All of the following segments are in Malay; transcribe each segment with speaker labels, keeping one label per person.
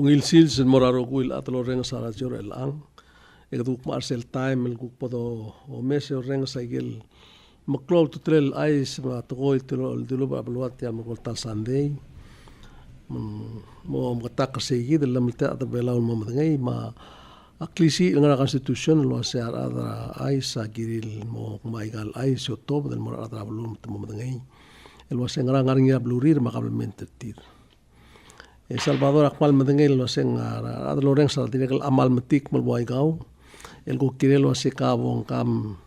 Speaker 1: ungil sil sen moraro kuil atlo renga sara jor elang ekaduk Marcel time el kuk podo o mese renga saigel maklol tutrel ais ma togoi tilo ba beluat ya makol tal Sunday mo makatak segi de lamita at belaw mo madangai ma aklisi ngara constitution lo se ara ais agiril mo maigal ais otob del mora atra belum mo madangai el wase ngara ngaringa blurir makablemente tir El Salvador akmal madangai lo se ngara adlo reng sal direk amal metik mal boigau el ko kirelo se kabong kam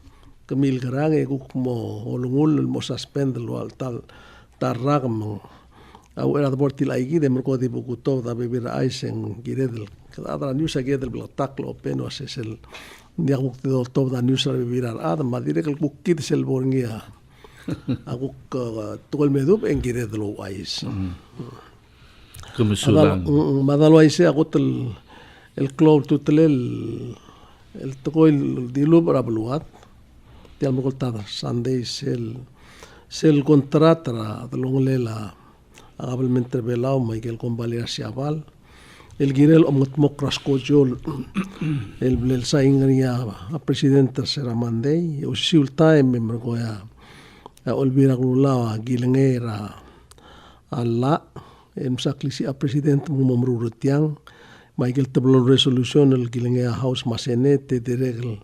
Speaker 1: Camil Garange guk mo olungul mo suspend lo tal tarrag mo au era bortil aigi de merko di bukuto da bebir aisen giredel kada news agedel blatak lo peno asel dia guk do top da news bebir ad ma dire kel bukit sel borngia aguk tol medup en giredel lo ais
Speaker 2: Kemisulan
Speaker 1: madalo aise agut el club tutel el tokol dilu para bluat tial mokoltada Sunday sel contratra longulela agablemente belao Michael Combalia Siabal el girel omotmok raskojol el saingria a presidente será mandei o siul time mergoya olvira glulawa gilengera alla emsaklisi a presidente mumomrurutiang Michael tablo resolution el gilengea house masenete de regel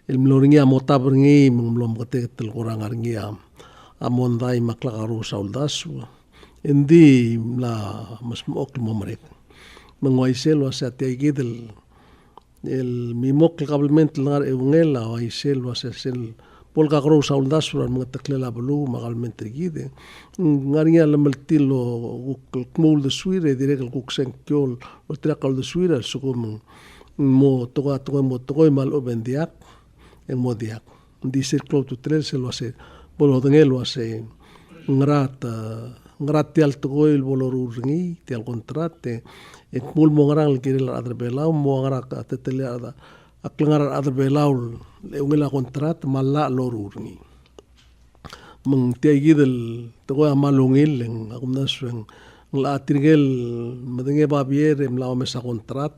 Speaker 1: el mloringia motabringi mlom katetel korangarngia amondai maklakaru sauldasu endi la mas mok momrek mangoiselo sa teigidel el mimok kabelment langar eungela oiselo sa sel polka kru sauldasu ran mataklela blu magalment gide ngaringa lameltilo kmul de suire direk kuksen kyol o trakal de suire sukum mo toga mal obendiak en modiak dice club tu tres se lo hace bolo lo hace ngrati al togo el bolo ringi ti al contrate et mul mo ngrang kire la adre belau mo ngrak tetele ada aklengar adre belau le ungela contrat malla lo ringi meng tiagi del togo amalungil en akumna sweng la tirgel madenge babier em la mesa contrat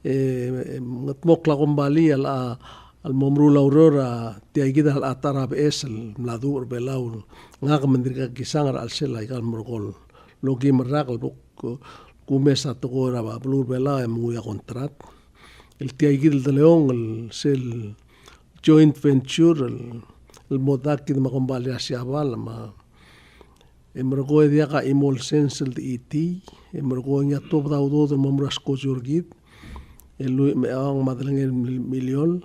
Speaker 1: ngatmok la kombali ala al momru la aurora tiagida al atarab esel mladur belau ngak mendirka kisangar al sela ikan mergol logi merakal buk kumesa togora ba blur bela muya kontrat el tiagida de leon el sel joint venture el modak de makombali asiabal ma emergo dia ka imol sensel de iti emergo nya top daudo de momras kojurgit el me ang madleng million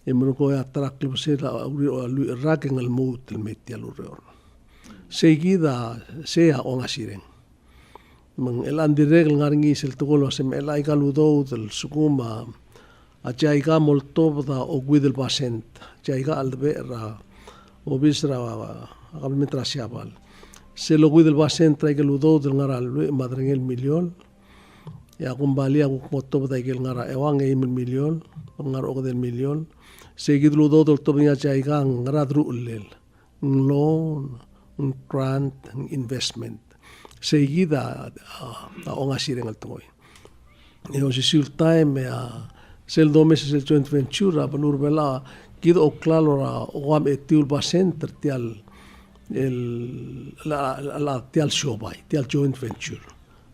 Speaker 1: emergo atrak lebsela lui raken al mut el metial uror seguida sea on asiren mang el andireg ngaringi sel togolo sem el ai galudo del sukuma a jaiga moltov da ogwidel pasent jaiga albera obisra agalmetra siabal se lo gwidel pasent trai galudo del ngaral madrengel million ya kumbali aku motov da gel ngara ewang e million ngar og del million seguid lo do tobnya jaiga ngradru ulel loan grant investment seguida a on asireng al toy e o sul time sel do meses el joint venture a banur bela kido o claro o am etul basenter tial el la tial shobai tial joint venture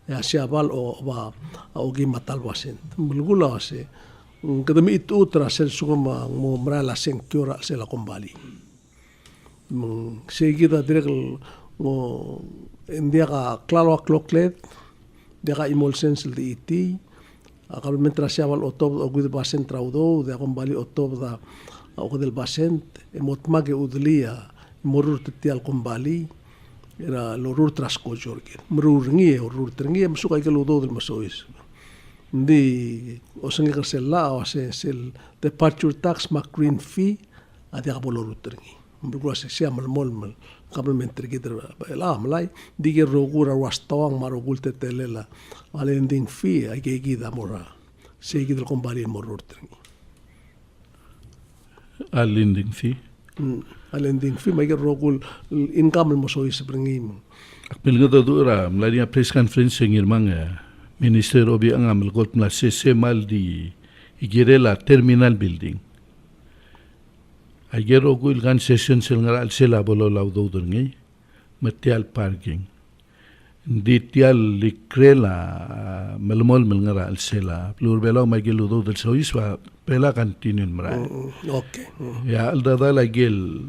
Speaker 1: ya siabal o ba o gimatal basent bulgula se kadami itu tra sel sugama mo mrala senkyora sel la kombali seguida direk mo india ka claro clocklet dia ka imol sensel de iti akal mentra siabal otob o gud basen traudo de kombali otob da o del basent emotmage udlia morur tial kombali era lorur trasko jorgir mrurngie orur tringie msuka ikeludo del masois di osangi kasela o sel departure tax macgreen fee adia bolorur tringie mbugua se siamal molmal kabelmente gider la malai dige rogura wastawang marogul tetelela alending fee ai gida mora se gider kombali morur tringie
Speaker 2: alending fee
Speaker 1: alending fee mai rogul income mo sois bringim
Speaker 2: Pilgado dura mlaria press conference ngirmang Minister obi ang amalgot na sesemal di igirela terminal building. Agero ko ilgan session sila nga sila bolo law do ngay material parking. Di tial likrela melmol melngara sila plurbelaw magilo do del soiswa pela continue mara.
Speaker 1: Okay.
Speaker 2: Ya aldada lagel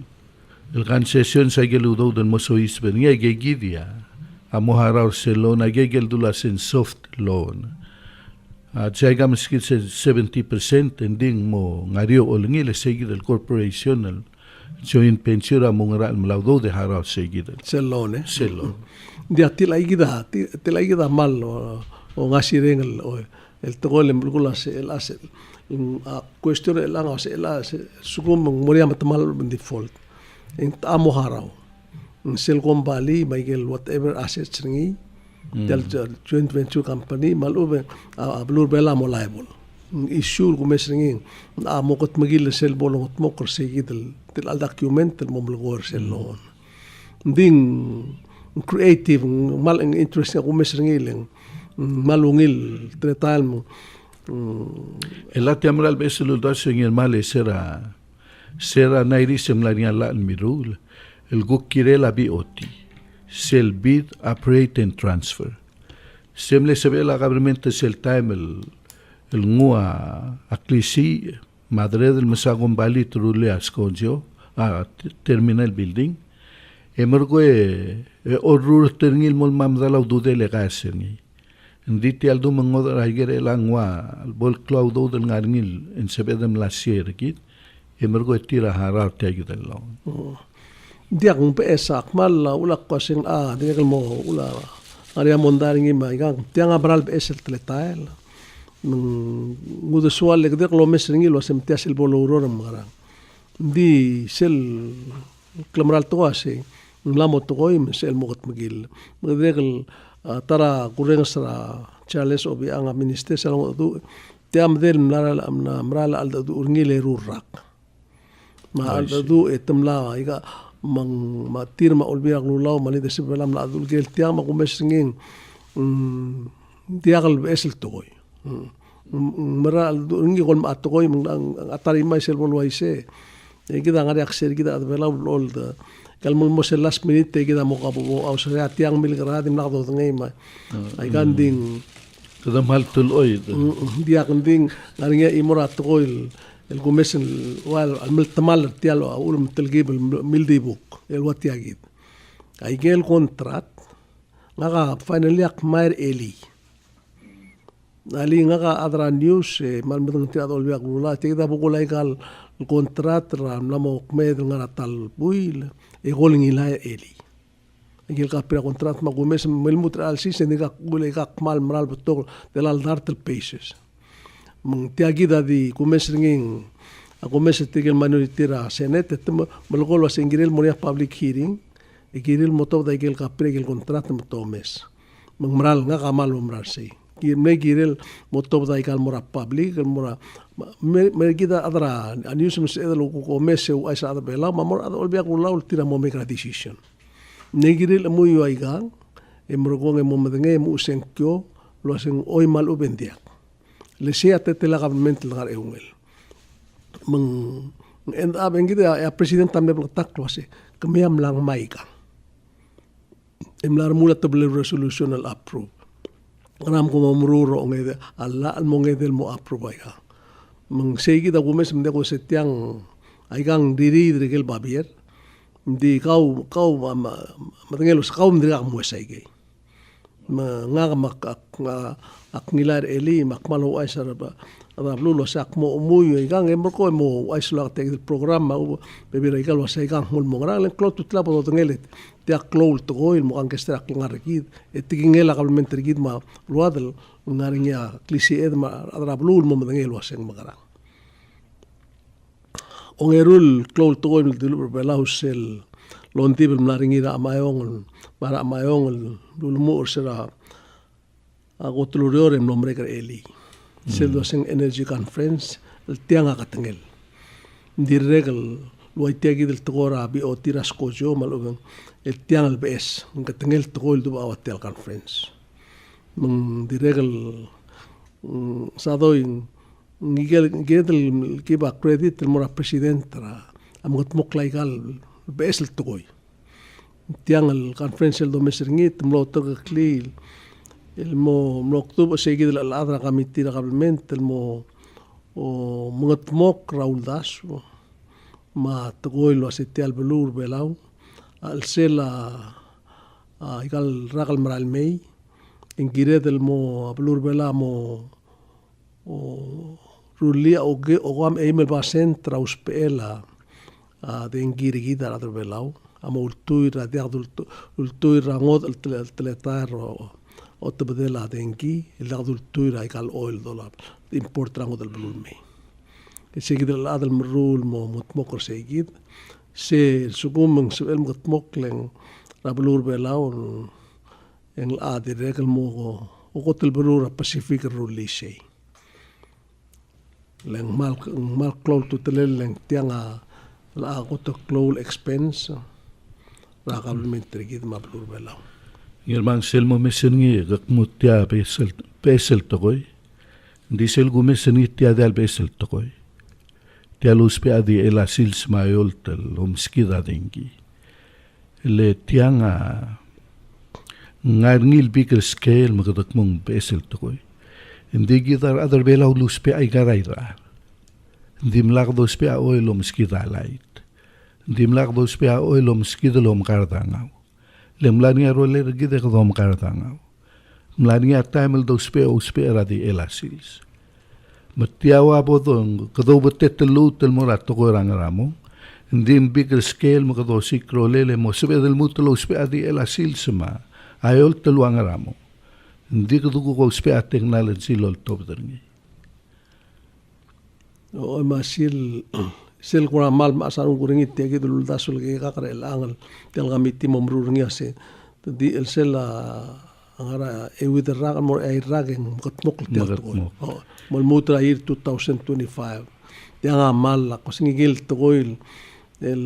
Speaker 2: ilgan session sa gelo do del mosois ben ngay gigia. Amoharaw sa loan, nagigil dula sin soft loan. At siya ka maskit sa 70%, hindi mo ngariyo o langil sa del corporation, joint pensiura mo nga malaw do de haraw sa gidal.
Speaker 1: Sa loan,
Speaker 2: Sa loan.
Speaker 1: Dia tilay gida mal o ngasiring el togol en bulgula se el asel. Question el ang se el sugum moria matamal default. In amoharaw. Sel Bali, Michael, whatever assets ringi, del joint venture company, malube, blur bela mo liable. Issue kumes ringi, mo kot magil sel bolong mo korsegi del document del mo mlgor sel loan. Ding creative, mal interesting kumes ringi leng, malungil tretal mo.
Speaker 2: El atiamral beselo das en el male sera nairisem la niala mirul. El gukirela BOT, sel bid, operate and transfer. Semle se ve la government sel time el ngua aklisi madre del mesagong bali trule asconjo a terminal building. Emergo orrur ternil mol mamdala dude legasen. Nditi aldo mangoda agere la ngua al bol claudo del ngarnil en sebedem la sierkit. Emergo tira harar te ayudan lo.
Speaker 1: Dia kung peesa akmal ulak ko sing dia mo ula area mondaring ima igang dia ngabral peesa tletail ngudusual le dia lo mesringi lo semtia sil boloro marang di sel klamral to ase lamo to koy sel mogot magil magdegel tara kureng sara Charles obi ang minister sa du dia mdel mral al du urngile rurak ma al du etemla iga mang matir ma olbiak lulaw mali de sebelam la adul gel tiang ma kumesingin diagal besel toy mara ngi gol ma toy ang atari mai sel bolwai se kita ngari akser kita adbela ol da kalmul mo sel last minute kita mo kabu au sa tiang mil gradim na do ngai ma ay ganding
Speaker 2: Kadam hal tul oy
Speaker 1: diak nding ngari imora toy el gomesen wal al tamal tialo aul mtelgib mildi book el watiagid ay gel contract ngaga finally ak mair eli ali ngaga adra news mal medang ti adol biak lula ti da bugulay kal contract ram lamo med ngara tal buil e gol ngila eli gel ka pra contract ma gomesen melmut al sis ndiga gulay kak mal maral butol delal dartel paces tiagida di kumesringing ako mestigel manoritira senet malgol was ingiril moria public hearing igiril moto da igel kapre gel contract moto mes mangmaral nga kamal umrar sei giril moto da igal mora public mora mergida adra anius mes edelo ko mes u aisa ada bela mamor ada olbia ko laul tira mo make decision negiril mo yu aigang emrogong mo madenge mo senkyo lo sing oy mal ubendiak le sea tetela government lagar eungel meng end up engida ya president tamne tak klose kemiam lang maika emlar mula table resolution al approve ram ko mamruro ngede alla al mongedel mo approve ya meng segi da gumes mde ko setiang aigang diri dirgel babier di kau matengelos kau mdriga mo saige nga ak nilar eli makmalo ay saraba rablulo sak mo umuyo igang emko mo ay sulak te programa bebira igal was igang mul mo ngrang len klot tutla po ngelet te klol to goil mo ang kestra ngarikid etigingela kablement rigid ma ruadel ngarinya klisi ed ma rablul mo ngel was eng magarang ongerul klol to goil dulu belasel lontibel mlaringira amayong para amayong dulmo sera ako tulurior en nombre que eli seldo sing energy conference el tianga katengel dirregal lo itegi del togora bi o tiras kojo malugang el tianga el bes katengel togol du awatel conference mengdiregal sadoin ngigel kiba credit el mora presidenta amogot moklaigal besel toy tiang el conferencia el domesringit mlo togakli el mo octubre seguido la adra kamitira kabelmente el mo o mungat mok Raul Daso ma togoy lo asetial belur belau al sela igal ragal maral mei ingire del mo belur bela mo o rulia o gam emel basen traus pela de ingire gida adro belau amo ultuira de ultuira ngod el teletar o tebedela de ingi el ultuira igal oil dollar importango del belur mei seguid el adel merul mo mutmokor seguid se sugumeng el mutmokleng rabelur belau en el adi regel mo o gotel belur pacific rulisi leng mal klol tu telel leng tianga la goto klol expense la kabelmente gid ma belur belau
Speaker 2: Yermang selmo mesengi gakmutia pesel tokoy disel gumesengi tia dal pesel tokoy tialus pe adi ela sils mayol tel omskida dengi le tianga ngarngil bigger scale magadak mong pesel tokoy hindi gidar adar bela ulus pe ay garaira hindi mlakdos pe a oil omskida light hindi mlakdos pe a oil omskida lom kardangaw le mlania roler gide kodom kardangaw mlania time dos pe ospe radi ela sils Matiawa bodong kado betet lut el morato ko rangramo ndim bigger scale mo kado sikro lele mo sebe del mutulo spe adi el asil sema ayol teluang ramo ndi kado ko spe technology lol top derni
Speaker 1: o masil sel kura mal masarung kuringit te gitu lul dasul ke kakare el angal tel gamiti momrur ngiase di el sel angara with ragan more ay ragen mokmok tel to mol mutra ir 2025 tianga mal la kosingil toil el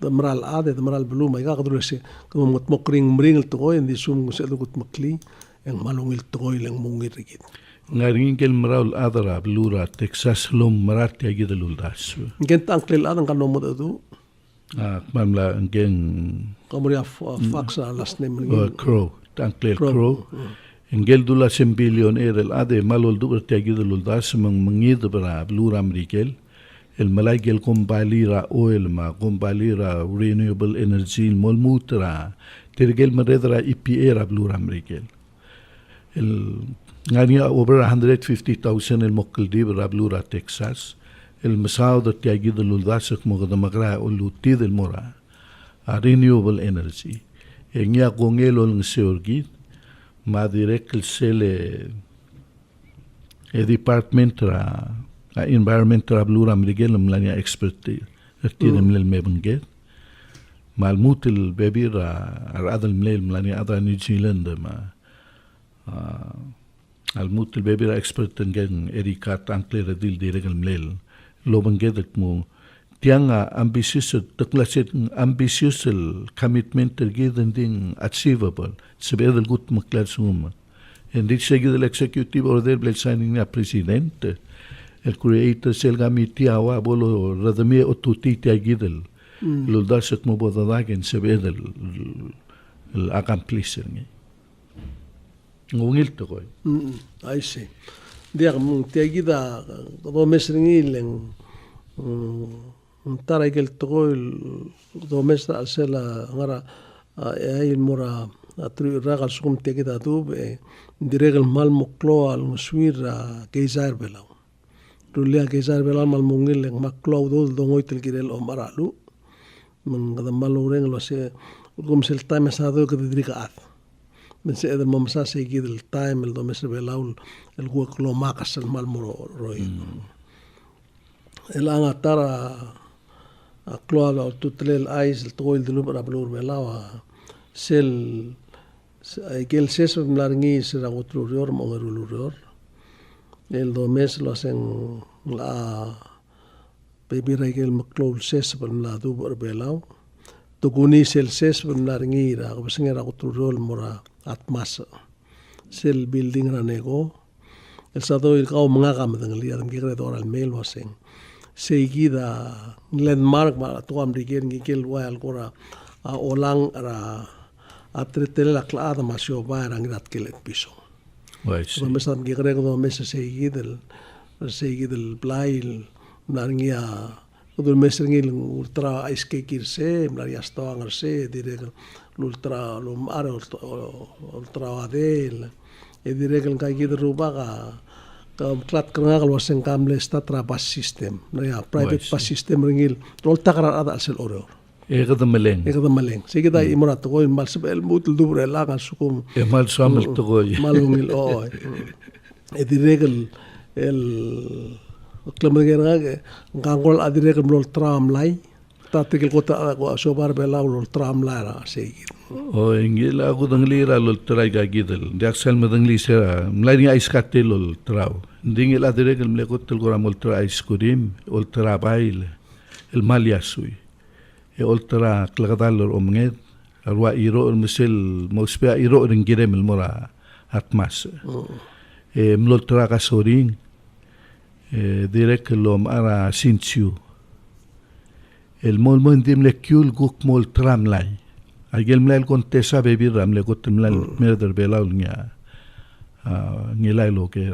Speaker 1: damral ade damral bluma iga kadru se como mokmok ring mring toil en disum se dugut makli en malungil toil en mungir rigit
Speaker 2: ngaring kel mral adara blura Texas lom marat ya gidalul das
Speaker 1: gen tanklel adan kan nomo du
Speaker 2: mamla gen
Speaker 1: kamuria faxa las name
Speaker 2: crow tanklel crow Engel dula sembilion el ade malol duber tiagidul das mangid bara blur amerikel el malaigel combalira oil ma combalira renewable energy mol mutra tergel maredra EPA ra blur amerikel el ngania over 150,000 el mokkel di bara blura Texas el masao de tiagidul das mo gamagra uluti del mora renewable energy engya gongelo ng seorgid ma direct el sele e department ra environment ra blura mrigel mlania expertise tiene mlel mebenget mal mutil bebi ra adal mlel mlania ada New Zealand ma al mutil bebi ra expert ngen erika tankle ra dil direct mlel lo benget mo tianga ambitious declared ambitious commitment given ding achievable sebedel gut maklar suma en dit seguido el executive order del signing a presidente el creator sel gamiti awa bolo radami otuti tiagidel lo dasek mo bodadagen sebedel el accomplish ni ngungil to koy
Speaker 1: I see dia tiagida do mesringil tara igel toil do mesta alsela ngara ay mora atri ragal sum tegida tu diregel mal moklo al muswir keizar belau rulia keizar belau mal mungil ng maklo do ngoy tel girel o maralu man gada mal ureng lo se gum sel time asado que didriga at men se eder momsa se gidel time el do mesre belau el hueklo makas el mal moro roi el anga tara a kloala o tutlel ais el toil de lumra blur belawa sel gel seso mlarngi sera otro rior mo rior el do mes lo hacen la baby regel maklol ses per la du belaw to kuni sel ses per mlarngi ra ko singera otro rior mora atmas sel building ranego el sado il kau manga kam dang liya dam kikre doral mail waseng seguida landmark ma to am rigen gikel wa al kora a olang ra a tretel la klada ma sio ba rang rat kelet piso so mesam kikre ko mesa seguida el blail naringia udul mesringil ultra ice cake se mlaria stoang se dire l'ultra lo mare ultra adel e dire che kai gid ruba ka klat kanga lo sen kamle statra bus system ya private bus system ringil rol takra ada sel oro e ga maleng se gida imrat ko mal sebel mutul dubre la kan sukum
Speaker 2: e mal samel to go
Speaker 1: malungil o e dire el Klamagera ngangol adire ke mlol tram lai tatikil kota ko sobar bela mlol tram lai ra segit
Speaker 2: o ingila ko dangli ra lol trai ga gidel daksal madangli sera mlai ice cocktail lol traw dingil adire ke mle ko tel gora mol tra ice cream ol tra bail el malia sui e ol tra klagadal lol omnged arwa iro el misel mospea iro ringire mel mora atmas e mlol tra ka soring direct lom ara sintiu el mol mondim le kyul guk mol tram lai agel mlal contesa bebi ram le got mlal merder belal nya ngilai lo ke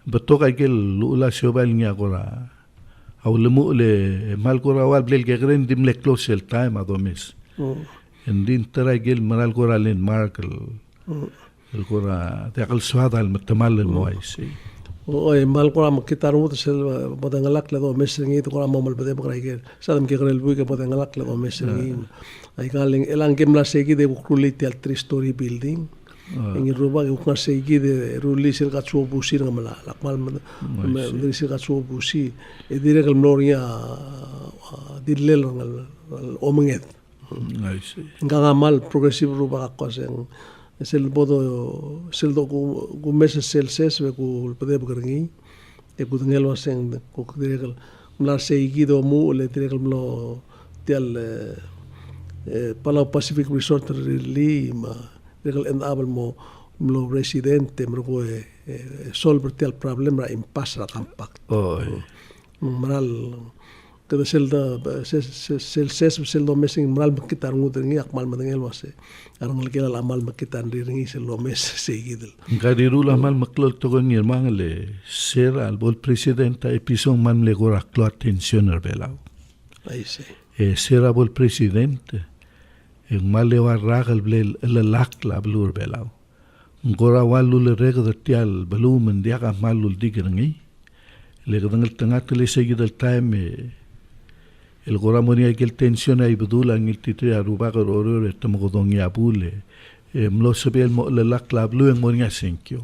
Speaker 2: betok agel lula shobal nya gora aw lemu le mal gora wal blel gegren dim le close el time adomis endin tara agel maral gora len markel el gora teqal swada al mutamal el moisi
Speaker 1: Oye, mal kora makitar muto sel bodangalak le do mesringi to kora momal bede bakra iker sadam ke grel bui ke bodangalak le do mesringi ai kaling elang ke mla segi de bukruliti al 3-story building ingi ruba ke ukna segi de ruli sel katsuo busi ngamala lakmal mendri sel katsuo busi e dire kal mloria dillel ngal omenget nganga mal progressive ruba ka koseng sel bodo sel do ku mesa sel ses ve ku pede bukerngi e ku ngelo seng ku direkal mla seguido mu le direkal mlo tial Palau Pacific Resort li ma direkal end abel mo mlo residente mro ko solver tial problem ra impas ra compact maral kada sel do mesing maral makitar ngudringi akmal madengel wase arang lekela amal makitan ringi sel do mes seguidel
Speaker 2: ngadiru amal maklol to ngi mangale ser al bol presidenta epison man le gora klo attention belau
Speaker 1: ai se
Speaker 2: ser bol presidente en male war ragal blel la lakla blur belau ngora walu le rega de tial volumen dia ga malul digrengi le gadang tangat le seguidel time el gora monia que el tensión ay bedula en el titri aruba gororo estamos godon ya bule mlo sabel mo la lakla blu en monia senkyo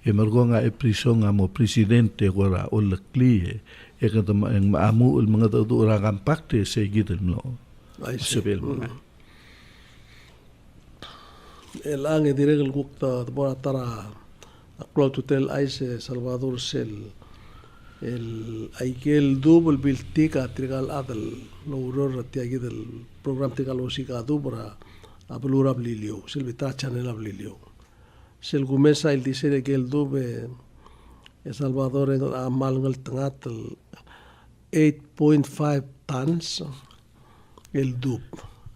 Speaker 2: e mergonga e prison amo presidente gora o la clie e que en amu el mga do ra gampacte se gidel no sabel mo
Speaker 1: el ange direct el gukta bora tara aklo tutel aise Salvador sel el aikel double biltika trigal adal loror tiagi del program trigal osika dubra ablura blilio silvita channel ablilio sel gumesa el dice que el dube El Salvador en amal ngal tangat 8.5 tons el dub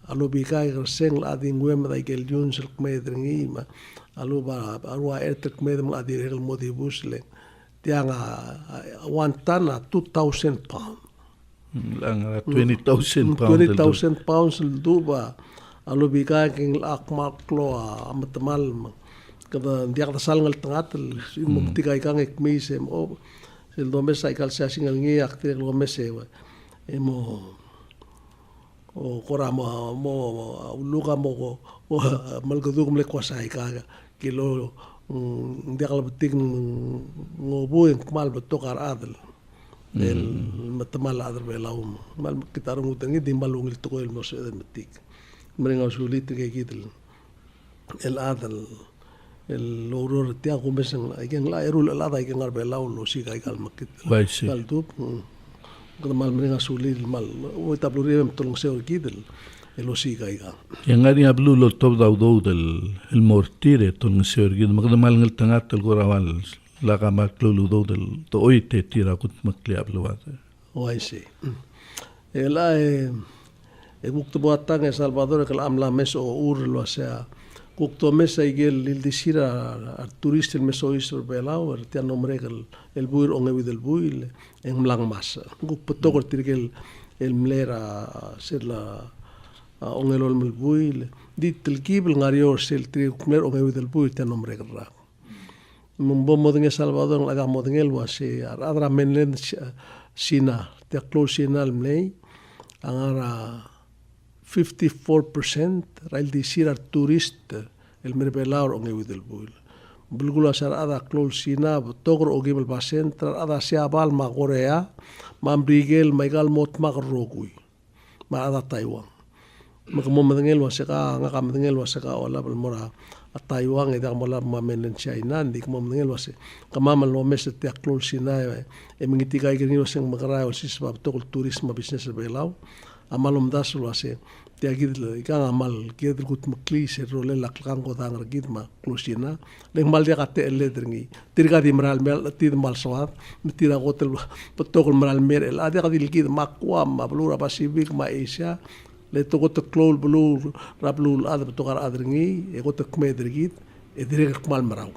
Speaker 1: alo bikai reseng la dingwem da el yun sel kmedringi ma alo ba arwa etek medem la direl modibus le tiang one ton 2,000 pounds.
Speaker 2: Lang 20,000 pounds.
Speaker 1: 20,000 pounds duba alo bikai king akmak klo amatamal kada dia kata sal ngal tangat mum tikai kang ek misem o sel do mesa ikal sa singal ngi aktir lo mese emo o kora mo luka mo malgadug mle kwasai ka kilo dia kala beting ngobu en mal betokar adel el matamal adel belaum mal kitarung utangi dimbalung il toko el mose den betik mrenga sulit ke gitel el adel el logro tia kumesen aiken la erul la da aiken arbe la lo si kai kal makit kal tu mal mrenga sulit mal o tabluri em tolong se gidel elosiga iga.
Speaker 2: Yang ngari ablu lo top daw el mortire ton ngesergid magdamal ngel tangat el gorawal la kamat lo do del to oite tira kut makli abluat.
Speaker 1: O I see. Ela gukto buatang Salvador kal amla mes o ur lo sea gukto mes igel il disira al turista el meso isor belau ti nombre el buir onge with el buil en mlang mas. Guk potokor tirgel el mlera ser la ongelol mel buil dit el kibel ngario sel tri mler onge with el buil ti nombre gra. Mumbo modeng Salvador laga modeng lo se adra menlen sina te close sina el mlei angara 54% rail di sirar turist el merbelaur onge with el buil. Bulgula sar ada close sina togro ogibel basentra ada siabal ma Korea ma brigel maigal mot ma rogui ma ada Taiwan. Magmo madengel wasaka nga kamdengel wasaka ola balmora a Taiwan ida mola ma menen China ndik mo madengel wase kamamal lo mes te close sina e mingitiga igni waseng magara o sisbab togol turismo business belau amalom dasul wase te agid ikanga mal kid gut makli se role la klango dang gid ma closina le mal dia kate le dringi tirga di mral mel tid mal swat tira gotel potogol mral mer el ade gid gid ma kwa ma blura pasifik ma asia le togot klol blur rablul ade potogar adringi e got kme drigid e direk mal marau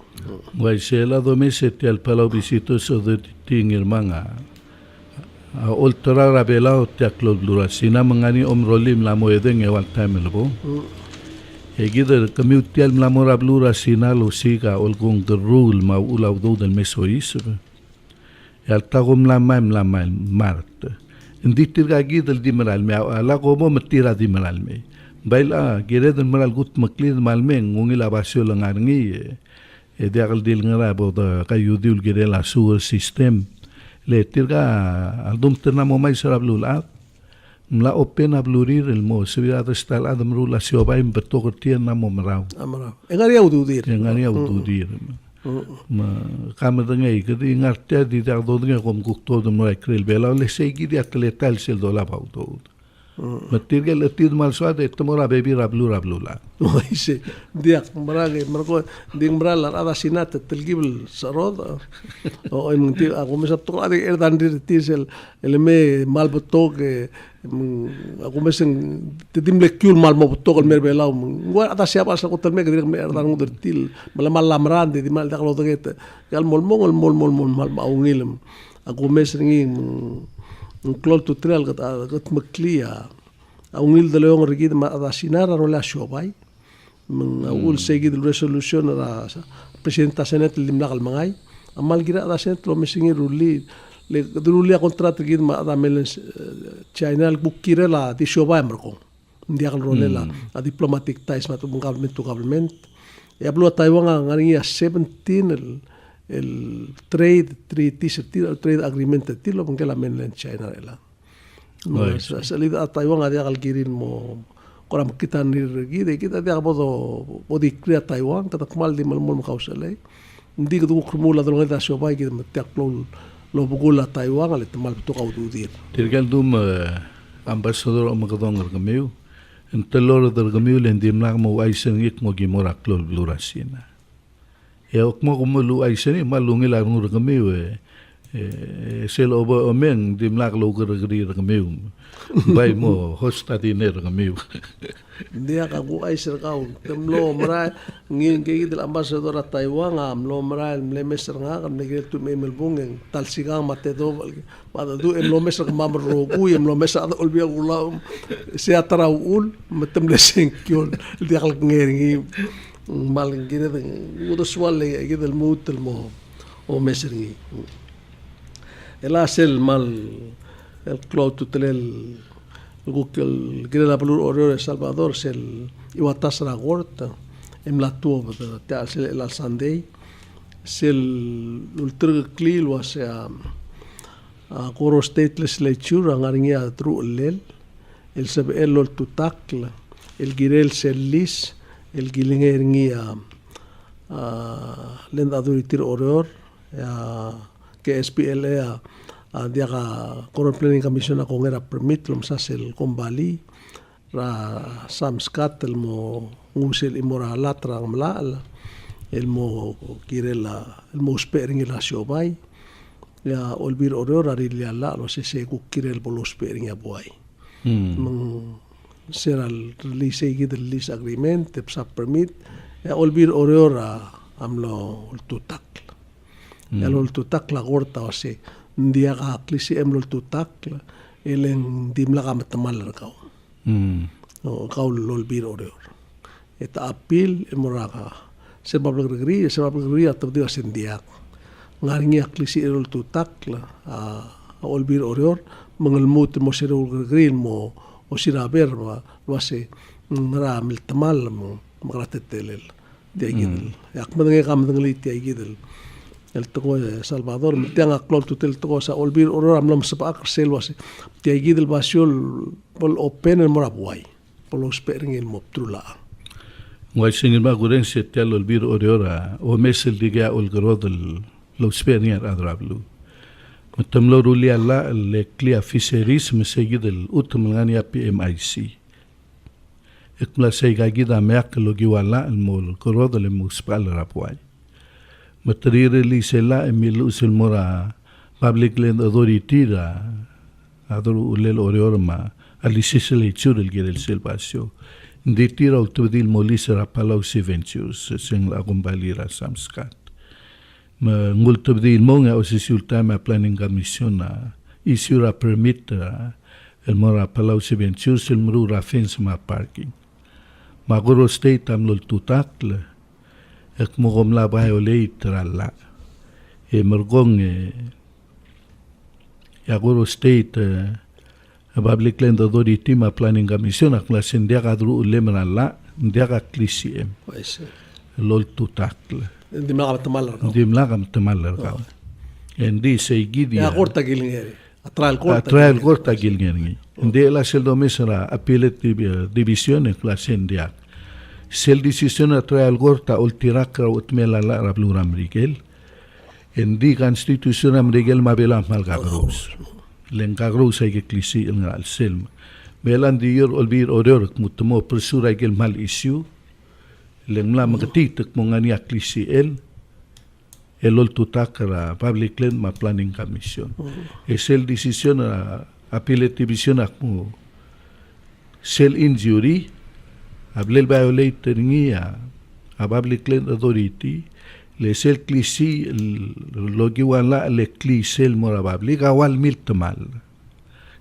Speaker 2: Wai se la do mese te al palau visito so de tingir manga ultra rabela te aklol blura sina mangani rolim la moedeng e wal time lebo e gider kamutial la mora blura sina lo siga olgong the rule ma ula do del mesois e al tagom la mal mart inditir ga gidel dimeral me ala como metira dimeral me baila gere den meral gut maklid malmen ngila basio langarngi e diagal dil ngara boda kayudil gere la sewer system le tirga aldum terna mo mai sarablul at mla open ablurir el mo se vira restal adam rula se oba in betogor tien na mo mrau
Speaker 1: amara engari aududir
Speaker 2: ma kamerdangai kedi ngarte di da do ngai kom gukto do mo ekrel bela le segi di atletal sel do la bauto ma tirga le tid mal swade tomora bebi rablula
Speaker 1: Oise dia marage marco ding brala ada sinat telgibel sarod o en ti ako mesa to ade erdan dir el me mal botok ako mesen te dim le kul mal mo botok el merbelaw ngwa ada siapa sa ko telme dir me erdan ngur til mal lamran di mal daklo doget gal mol mal maungilem ako mesen ngi un klol to trel gat maklia aungil de leong rigid ma ada sinara ro la shobai من أول سيجد الريسولوشن را presidenta senet limna kalmangay amal gira da senet lo mesingin ruli kontrat gid ma da melen China bukire la di shoba merko dia kal role la a diplomatic ties ma government to government e hablo Taiwan ngani 17 el trade treaty trade agreement tilo con la melen China la salida a Taiwan dia kal girin mo koram kita nirgide kita dia bodo bodi kria Taiwan kata kemal di malmol makausale ndi kudu kumula dolo da shobai kita metak lo bugula Taiwan ale temal to kau dudir
Speaker 2: tirgal dum ambassador omagadong rgameu entelor rgameu lendim na mo aisen ik mo gimora klol blurasina e okmo kumulu aisen malungila rgameu sel obo omen dimlak lo gergri rgameu bai mo hosta diner rgameu
Speaker 1: dia kagu ai serkau temlo mara ngin ke del ambassador a Taiwan amlo mara le meser nga kam negel tu me melbungen tal sigang mate do pada du emlo meser mam rogu emlo meser olbia gula se atraul metem le senkiol dia kal ngeri mal ngire udo swale ke del mutel mo o meser ngi el asel mal el cloud tutelel Google grela blur orore Salvador sel iwatas la gorta em la tuba te sel el Sunday sel ultra clear was a coro state legislature ngaringia tru lel el sab el tutakla el girel sel lis el gilingeria lenda duritir oror que SPLA dia ka Coron Planning Commission ako ngera permit lum sa sel kombali samskat el mo ngusil imora latra ngmla el mo kirela el mo spering la siobay ya olbir oror ari la lo se kirel bolo spering ya boy sera el release gid el lease agreement te permit ya olbir oror amlo tutak ya lo tutak la gorta o se ndia ga klisi emlo tutak elen dimla ga matamal ka kau olbir oror eta apil emoraga sebab negeri atau dia sendiak ngaringi aklisi erol tutak olbir oror mengelmut mo serol negeri mo o siraber lo se ngara mil tamal mo magratetelel dia gidel yak madenge kam dengli dia gidel el togo Salvador mitiang aklol tutel togo sa olbir oror amlam sepak selwas dia gidel basiol pol open el morabuai polo spering el moptrula
Speaker 2: Wai singin ba guren se tel olbir orora o mesel diga olgrodel lo spenier adrablu matamlo ruli alla le clia fisheries mesegid el utmlani PMIC ekla seiga gida mek lo giwala el mol grodel muspal rapwai matrir li sela emil usil mora public land authority da adru ulel ororma alisisele churel gidel selbasio Ditira ultudil molisera Palau Ventures sing la gumbalira samskat. Ngultubdil monga o sisultama planning commission na isura permit el mora Palau Ventures el mrura fence ma parking. Maguro state am lol tutakle ek mogom la violate la. E mergong Yaguro state Public Land Authority ma planning commission ak la sendiaga dru lemra la ndiaga klisiem lol tutakle dimlagam tamalar ka endi seigidi
Speaker 1: ya corta gilngeri
Speaker 2: atral corta gilngeri indi la sel domesra appelet division ek la sendiak sel decision atral corta ultirakra utmela la rablura mrigel endi constitution amrigel mabela malgabrus Lengagro sa klisi el ngal selm. Melan diyor olbir oror mutmo presura gel mal issue. Lengla magatitek mo ngani klisi el ol tutakra public land ma planning commission. Esel decision appellate division akmo sel injury ablel violator ngia a public land authority le sel klisi logi wala le klisel morababli gawal miltmal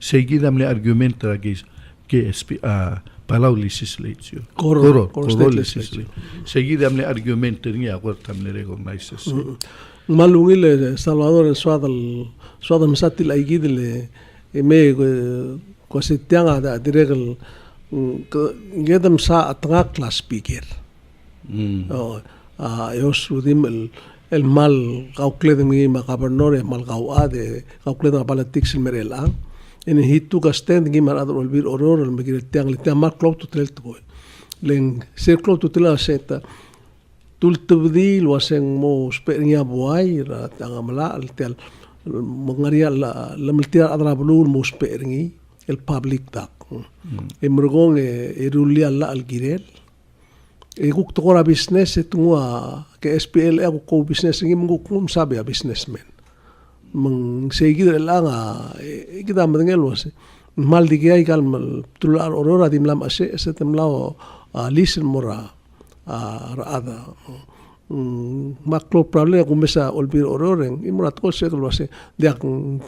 Speaker 2: seguidam le argumenta que Palau legislature koror legislature seguidam le argumenta ni agortam le recognize
Speaker 1: malungile Salvador el suadal mesatil aigidle me kositianga da diregel ngedam sa atanga class speaker Yos udim el mal gaucledem gi ma gobernador mal gauade gaucledem politics merela en hitu gasten gi mar adol bir oror el megir tiang le tiang mal klop tutel to len se klop tutel seta tul tubdil wasen mo speria boai ra tangamla el tel mongaria la miltia adrablu mo speringi el public tak emrgong erulia la algirel Guk tokora business etungua ke SPL aku ko business ngi mungkum sabe a businessman. Meng seguir langa kita mendengel was mal digai kal tular orora dimlam ase setemlao listen mora ada maklo problem aku mesa olbir ororen imurat ko se lo ase dia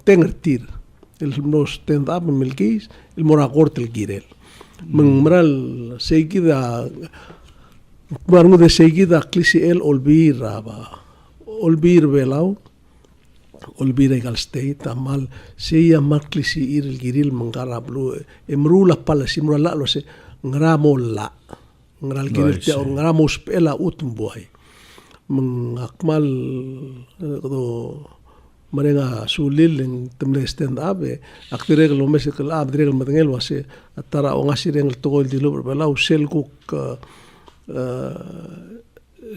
Speaker 1: tengertir el no stand up milkis el mora cortel girel. Meng meral seguida Baru de seguida klisi el olbir belau olbir egal state amal seya mal klisi ir el giril mangara blu emrula pala simrula lo se ngramola ngral giril te ngramos pela utmboy mangakmal do marenga sulil en temle stand up aktireg lo mes ke la direg madengel wase atara ongasireng togol dilu belau sel kuk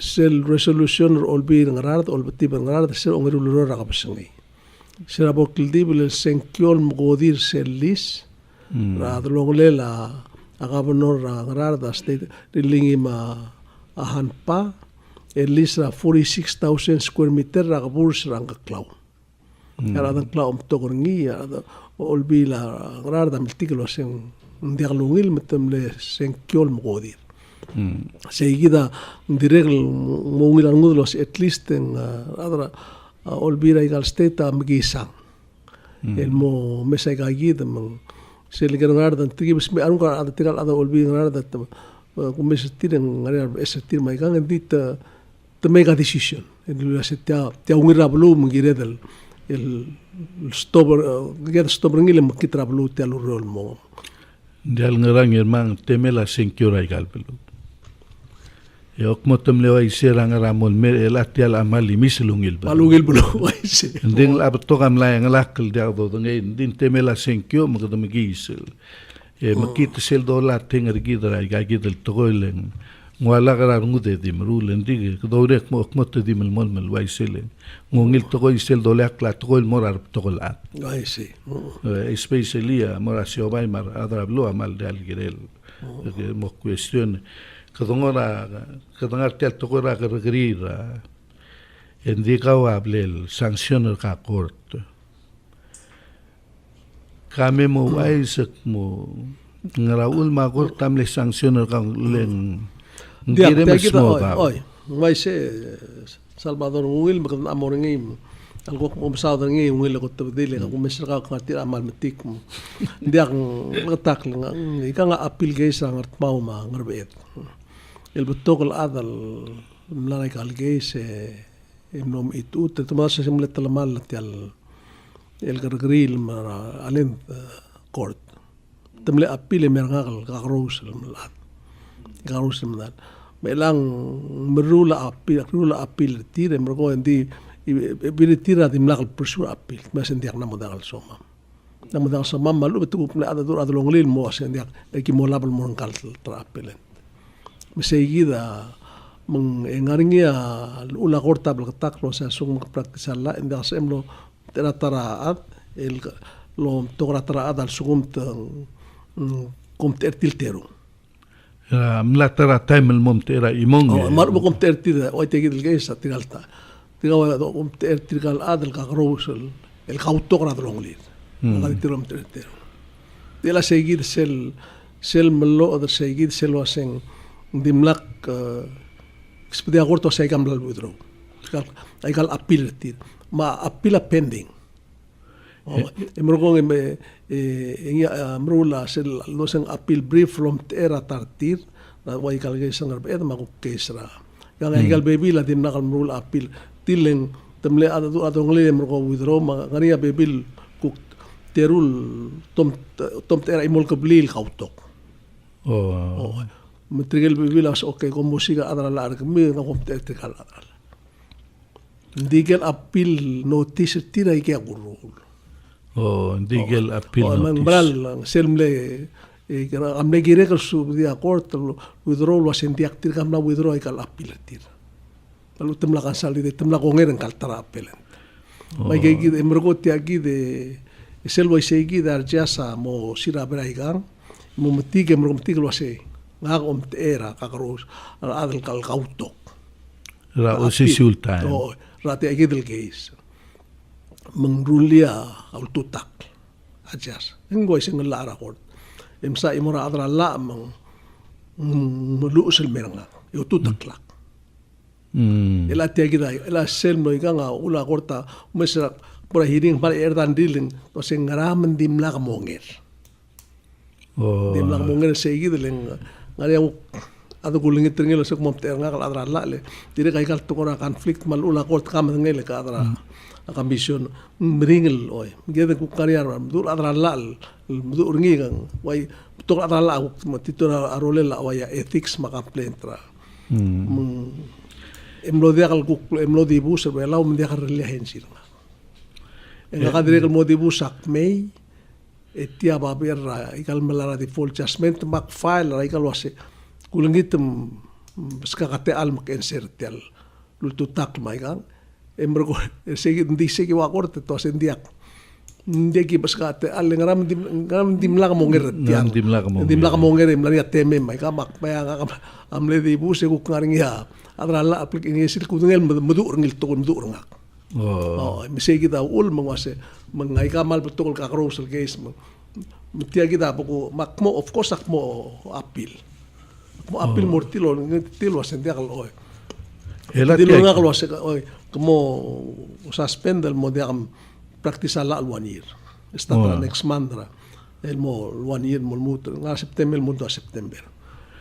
Speaker 1: sel resolution olbir ngarad olbati ngarad sel ongeruluro ragapasangi sera bokildi bel senkiol mogodir selis rad longle la Gavernor ngararda state rilingi ma ahanpa at least 46,000 square meter rakaburs rangka klau. Ada klau tokerngi ada olbi la ngararda miltiklo seng ndiaglungil metemle seng kyol mogodir. Seguida direct mongilan ngudlos at least en adra olbira igal state amgisang. El mo mesa igagid mang seligar ngararda tigibs me arunga ada tiral ada olbi ngararda kumes tiren ngarar estir maigang dit to make a decision. En la setia te ungira blu mgiredel el stobber get stobber ngile mkitra blu te alurol mo.
Speaker 2: Dial ngarang irmang temela senkyora igal belu. E okmotem lewa isera ngaramol mer elatial amali mislungil belu.
Speaker 1: Malungil belu waise.
Speaker 2: Nding abtogam la ngalakal dia do ngin din temela senkyo magdam gisel. E makita sel do la tenger gidra igagidel togolen. Ngwala garar ngude di merulen dige kdorek mo okmot di melmol mel waisele. Ngongil togoy sel do la kla togol morar togolat.
Speaker 1: Waise.
Speaker 2: Especially mora siobay mar adrablo amal de algirel. Mo cuestión kadongar tel togora gargrira. Endikaw ablel sanction ka court. Kami mo waisak mo ngaraul magor tamle sanction ka len.
Speaker 1: Dia kita oi waise Salvador Will makan amorengim algo como saudan ngi Will ko tabdile ko mesra ka katir amal metik mo dia ngatak lang ikang apil guys ang artmaw ma ngarbet el butokol adal mlanay kal guys nom itu tetumas sa simlet talamal tial el gargril ma alen court tamle apil mergal ka rose lat garus mendan melang merula apil tire mergo endi bili tira di mlakal pursue apil mas endiak na modal soma malu betu ada dur ada longlil mo endiak eki mo label mo kal tra apelen meseguida meng engaringia ula corta blak lo sa sung praktisala endiak semlo trataraat el lo trataraat al sugum kom tertilteru
Speaker 2: mlatara time الممتئرة إيمون.
Speaker 1: مرة بقوم ترتير ويتجد الجيش تقالتا تقال قوم ترتير قال هذا الكاغروس الكاوتوغ هذا الأنجليز. هذا تيرم ترتير. يلا سيجيد سل ملو هذا سيجيد سل واسين دملك سبدي أقولتو سيجام للودرو. قال أبيل تير ما أبيل pending. Emrogong mrula sel loseng appeal brief from era tartir na way kalgay sangar bet ma kesra yang igal baby la din nakal mrula appeal tileng temle adong le mrogo withdraw ma ngania bebil kuk terul tom era imol kablil kautok metrigel bebil as okay kom musika adra la mi na kom tekal adra digel appeal notice tira ike agurul
Speaker 2: digel appeal notice.
Speaker 1: Membral selmle amne gire kal su dia court withdraw was endiak tir kamna withdraw ikal appeal tir. Lalu temla kan sali de temla gonger kal tara appelen. Mai ge emergo tiagi de selwa segi dar jasa mo sira braigang mo metige mo metige lo se ngagom era kakaros adal kal kautok.
Speaker 2: Ra osi sultan.
Speaker 1: Rate agi del case. Mengrulia al tutak ajas engoi singal lara kort emsa imora adra la melu sel meranga yo tutak lak ela tiagida ela sel no iganga ula korta mesra por hiring para erdan diling to sengara mendim la monger dim la monger seguido len ngaria ado kuling itringelo sok mom ter ngal adra la le dire kai kal to kora conflict mal ula kort kam ngele ka adra akambisyon meringel oy gede ku kariar dur adra lal dur ngigang way tok adra la titura arole la way ethics ma complaint tra emlo dia kal ku emlo di bus be law mendia kar le hensir en kadire kal modi busak mei etia baber ikal melara di full judgment mak file ra ikal wase kulengitem skakate al mak insertial lutu tak maigang embergo segi ndi segi wa korte to sendiak Hindi kibas ka ate al ngaram dim la mo ngeret
Speaker 2: Ngaram dim la
Speaker 1: mo ngeret mlani ateme mai ka mak pa nga amle di bu se ku ngaring ya adra la aplik ini sil ku ngel mudur ngil to mudur ngak misi kita ul mengwase mengai kamal betul ka krosel guys mutia kita poko makmo of course akmo apil mortilo tilo sentia kalo tilo ngak lo se como suspend el modiam practice la al 1 year. Está para next month el mo 1 year mo muto nga September mo to September.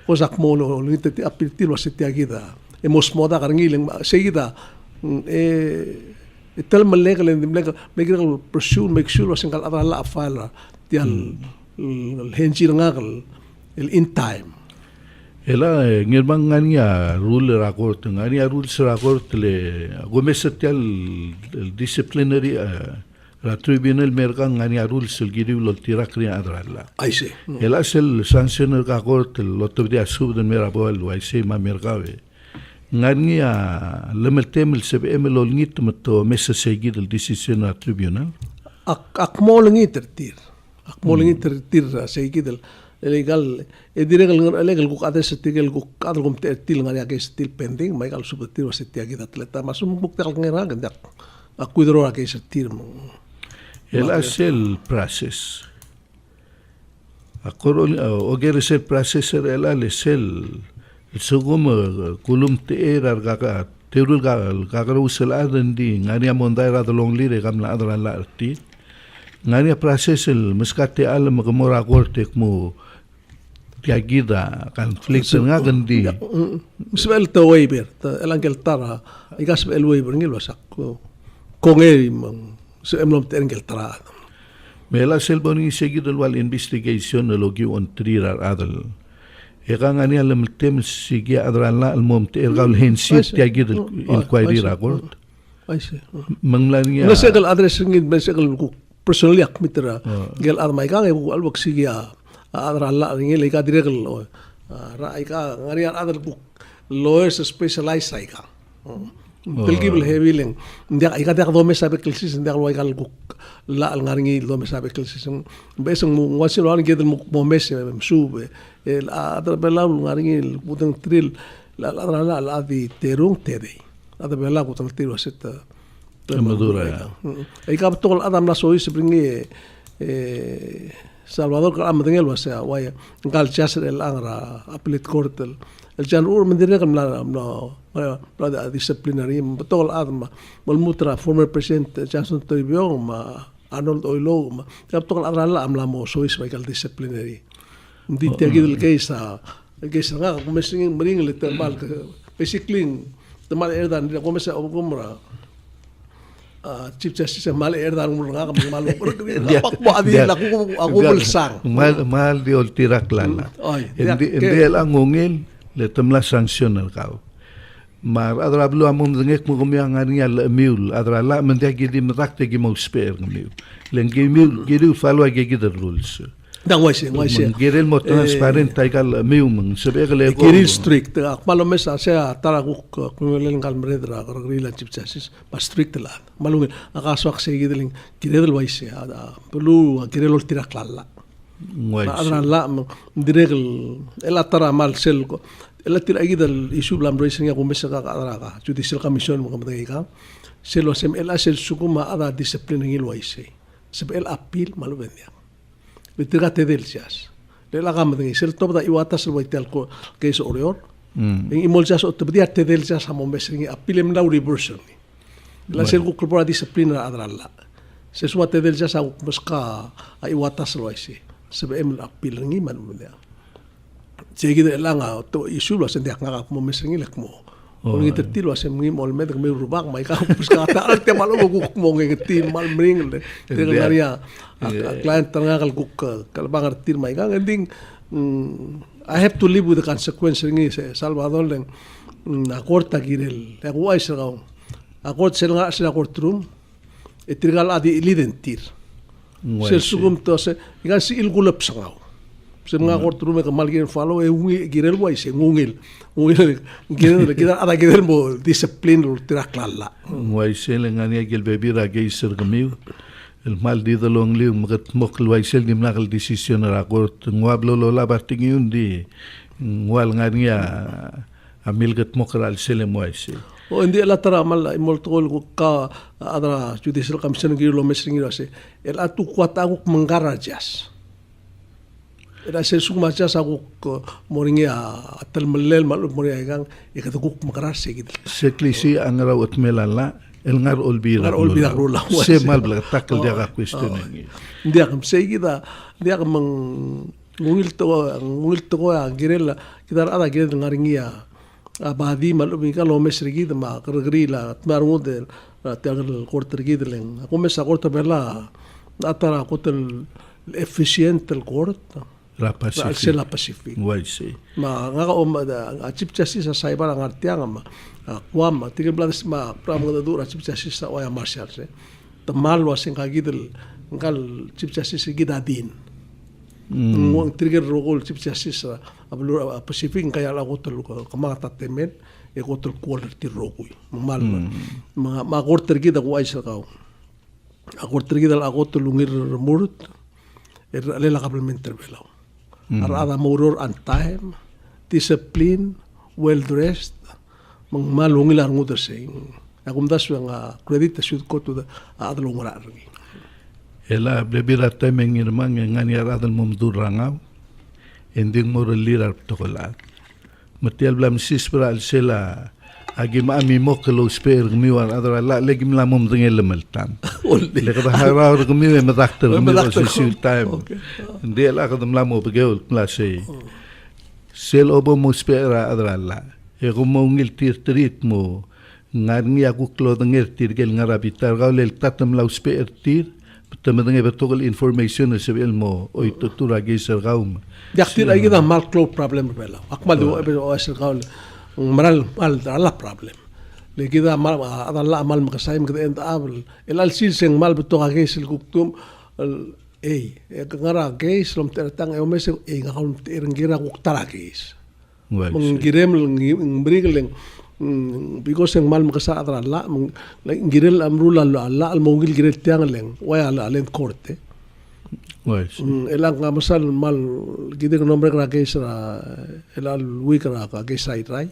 Speaker 1: Kosak mo lo lite apirtilo se te agida. Emos moda karngileng seguida tel malega len magira pursue make sure was ngal ara la fala tial el henjir ngal el in time.
Speaker 2: Ela ngirbang ngania rule rakort ngania rules rakort le gomesetial disciplinary la tribunal merkang ngania rules el giri lo tirakri adralla.
Speaker 1: I see.
Speaker 2: Ela sel sanction rakort lo tobdia sub den merabol wa ise ma mergawe. Ngania lemeltem el sebem lo ngit mto messa seguir el decision a tribunal.
Speaker 1: Akmol ngitertir. Akmol ngitertir seguir legal legal ku ada setigel ku kadal kum til ngari ake stil pending mai kal subtir setia kita atleta masum bukti kal ngera gendak aku idro ake setir
Speaker 2: el asel process akorol oger sel process el al sel sugum kulum te arga terul ga usel adendi ngari amonda ra dolong lire gamla adran la arti ngari process el meskate al magmora kortek mo tiagida conflict nga gandi
Speaker 1: misbel to waiver elangel tara igas el waiver ngil wasak kongeri mang se emlom terengel tara
Speaker 2: mela selboni seguido wal investigation no logi on trirar adal ngani alam tem sigi adran la al mom tergal hensi tiagida inquiry rakort
Speaker 1: aise
Speaker 2: manglania
Speaker 1: nasegal address ngil nasegal personally akmitra gel admai ka alwak sigi adra la ngel ka direl ra ika ngari adal book lawyers specialized ika telgibel heviling ndia ika dak do mesabe kelsis ndia lo ika book la al ngari do mesabe kelsis besang mo wasil wan gedel mo mes sube el adra bela ngari budang tril la adra la adi terung tede adra bela budang tril waseta
Speaker 2: madura
Speaker 1: ika tol adam la sois bringi Salvador kalam tengel wasa waya ngal chasel el angra appelet court el jan ur mendire kam no la disciplinary betul adma wal mutra former president Johnson Toribio ma Arnold Oilo ma betul adra la amla mo sois baikal disciplinary di tiagid el case nga kumesing mering le temal basically temal erdan di komesa omra Chief Justice mal erdan nga kam mal pak mo adi la aku belsang
Speaker 2: mal di oltirak lala hindi el angungil le temla sanksyoner kau mar adra blu amon ngek mo kumyang ani al miul adra la mendia gidi metakte gi mo spare ngmiul len gi miul gidi follow gi rules
Speaker 1: dang waise
Speaker 2: girel mo transparent taikal miu meng sebegale
Speaker 1: giril strict akmalo mesa sea taraguk kumelen kal mredra grila Chief Justice pa strict la malung akaswak se gideling girel waise ada perlu girel tirak lalla adra la diregel ela tara mal sel ko ela tira gidel isu blam racing ya kumesa ka adra ka judicial commission mo kamdai ka selo sem ela sel sukuma ada discipline ngil waise seb el appeal malu vendia Bitirate del jas. Le la gama de sel top da iwata sel waitel ko case orior. En imol jas o tbdia te del jas amo mesringi apilem lauri version. La sel ko corpora disciplina adralla. Se suma te del jas au meska a iwata sel waisi. Sebe em apilengi manumnya. Segi de langa to isu lo sendia nga mo mesringi lek mo. Ngi tetilo asem ngi mol med ngi rubak mai ka puska ta al te malo guk mo ngi tin mal mring le te ngaria client tangal guk kal bangar tir mai ka ending I have to live with the consequence ngi Salvador leng na corta girel le guai sergao a cort selga sel courtroom etrigal adi lidentir sel sugum to se igan si il gulap sangao se mga courtroom ka malgin follow ungi girel guai se ngungil girel kita ada girel mo discipline lo tirak lalla
Speaker 2: guai se lengani gel bebira geiser gamiu el mal di dalong liu magat mokl waisel di mnakal desisyon na rakort ngwablo lola barting yun di ngwal nga niya amilgat mokl al sele waisel.
Speaker 1: O hindi ala tara mal imoltol ka adra judicial commission giro mesring ase el atu kwata ko mangarajas. Era se suma jas ako moringi atal malel mal moringi gang ikatuguk makaras segid.
Speaker 2: Seklisi ang rawat melala el ngar olbira
Speaker 1: rula
Speaker 2: se mal bla takal dia ka question ngi
Speaker 1: dia kam segida dia kam ngungil to girela kidar ada girel ngaringia abadi mal bi ka lo mesrigi ma kargri la marmud la tagal kortergi leng ako mesa korta bela atara kotel efficient el kort
Speaker 2: la
Speaker 1: Pacific
Speaker 2: waisi
Speaker 1: ma nga chip chasi sa saiba ngartiang ma kuama tigil bladas ma pramu da dura chip chasi sa oya marshal se tamal wasing kagidel ngal chip chasi se gidadin ngong trigger rogol chip chasi sa ablu Pacific kaya la kotel kamata temen e kotel quality rogui mal ma korter gida ko ay sa kaw korter gida la kotel lungir murut lela complementer belaw arada moror on time, discipline, well dressed, mang malungilar nguder sing. Akum dasu ang credit should go to the adlong rargi.
Speaker 2: Ela blebira temeng irmang ngani aradal mumdur rangaw. Ending moral lirar tokolat. Matial blam sispra al sela agi maami mokelo sper gmiwar adra la legim la mum dingel lemeltan le ka hara gmiwe madakter gmiwa sul time de la ka dum la mo begel klase sel obo mo spera adra la e gumo ngil tir trit mo ngarni aku klo ngel tir gel ngarabitar gaulel tatam la sper tir tamadenge betogel information sebel mo oi tutura geiser gaum
Speaker 1: yaktir ay gida mal klo problem bela akmal do o asel gaul maral ala problem le kida mal adalla mal makasaim kida ent abel el al silseng mal beto geisel kuktum ngara geis lom tertang e omese ngaun teringira kuktara geis mengirem ngbrigeleng because ang mal makasa adalla ngirel amrula alla al mongil girel tiang leng waya ala len korte elang nga masal mal gide ko nombre kra geis ra elal wikra ka geisai rai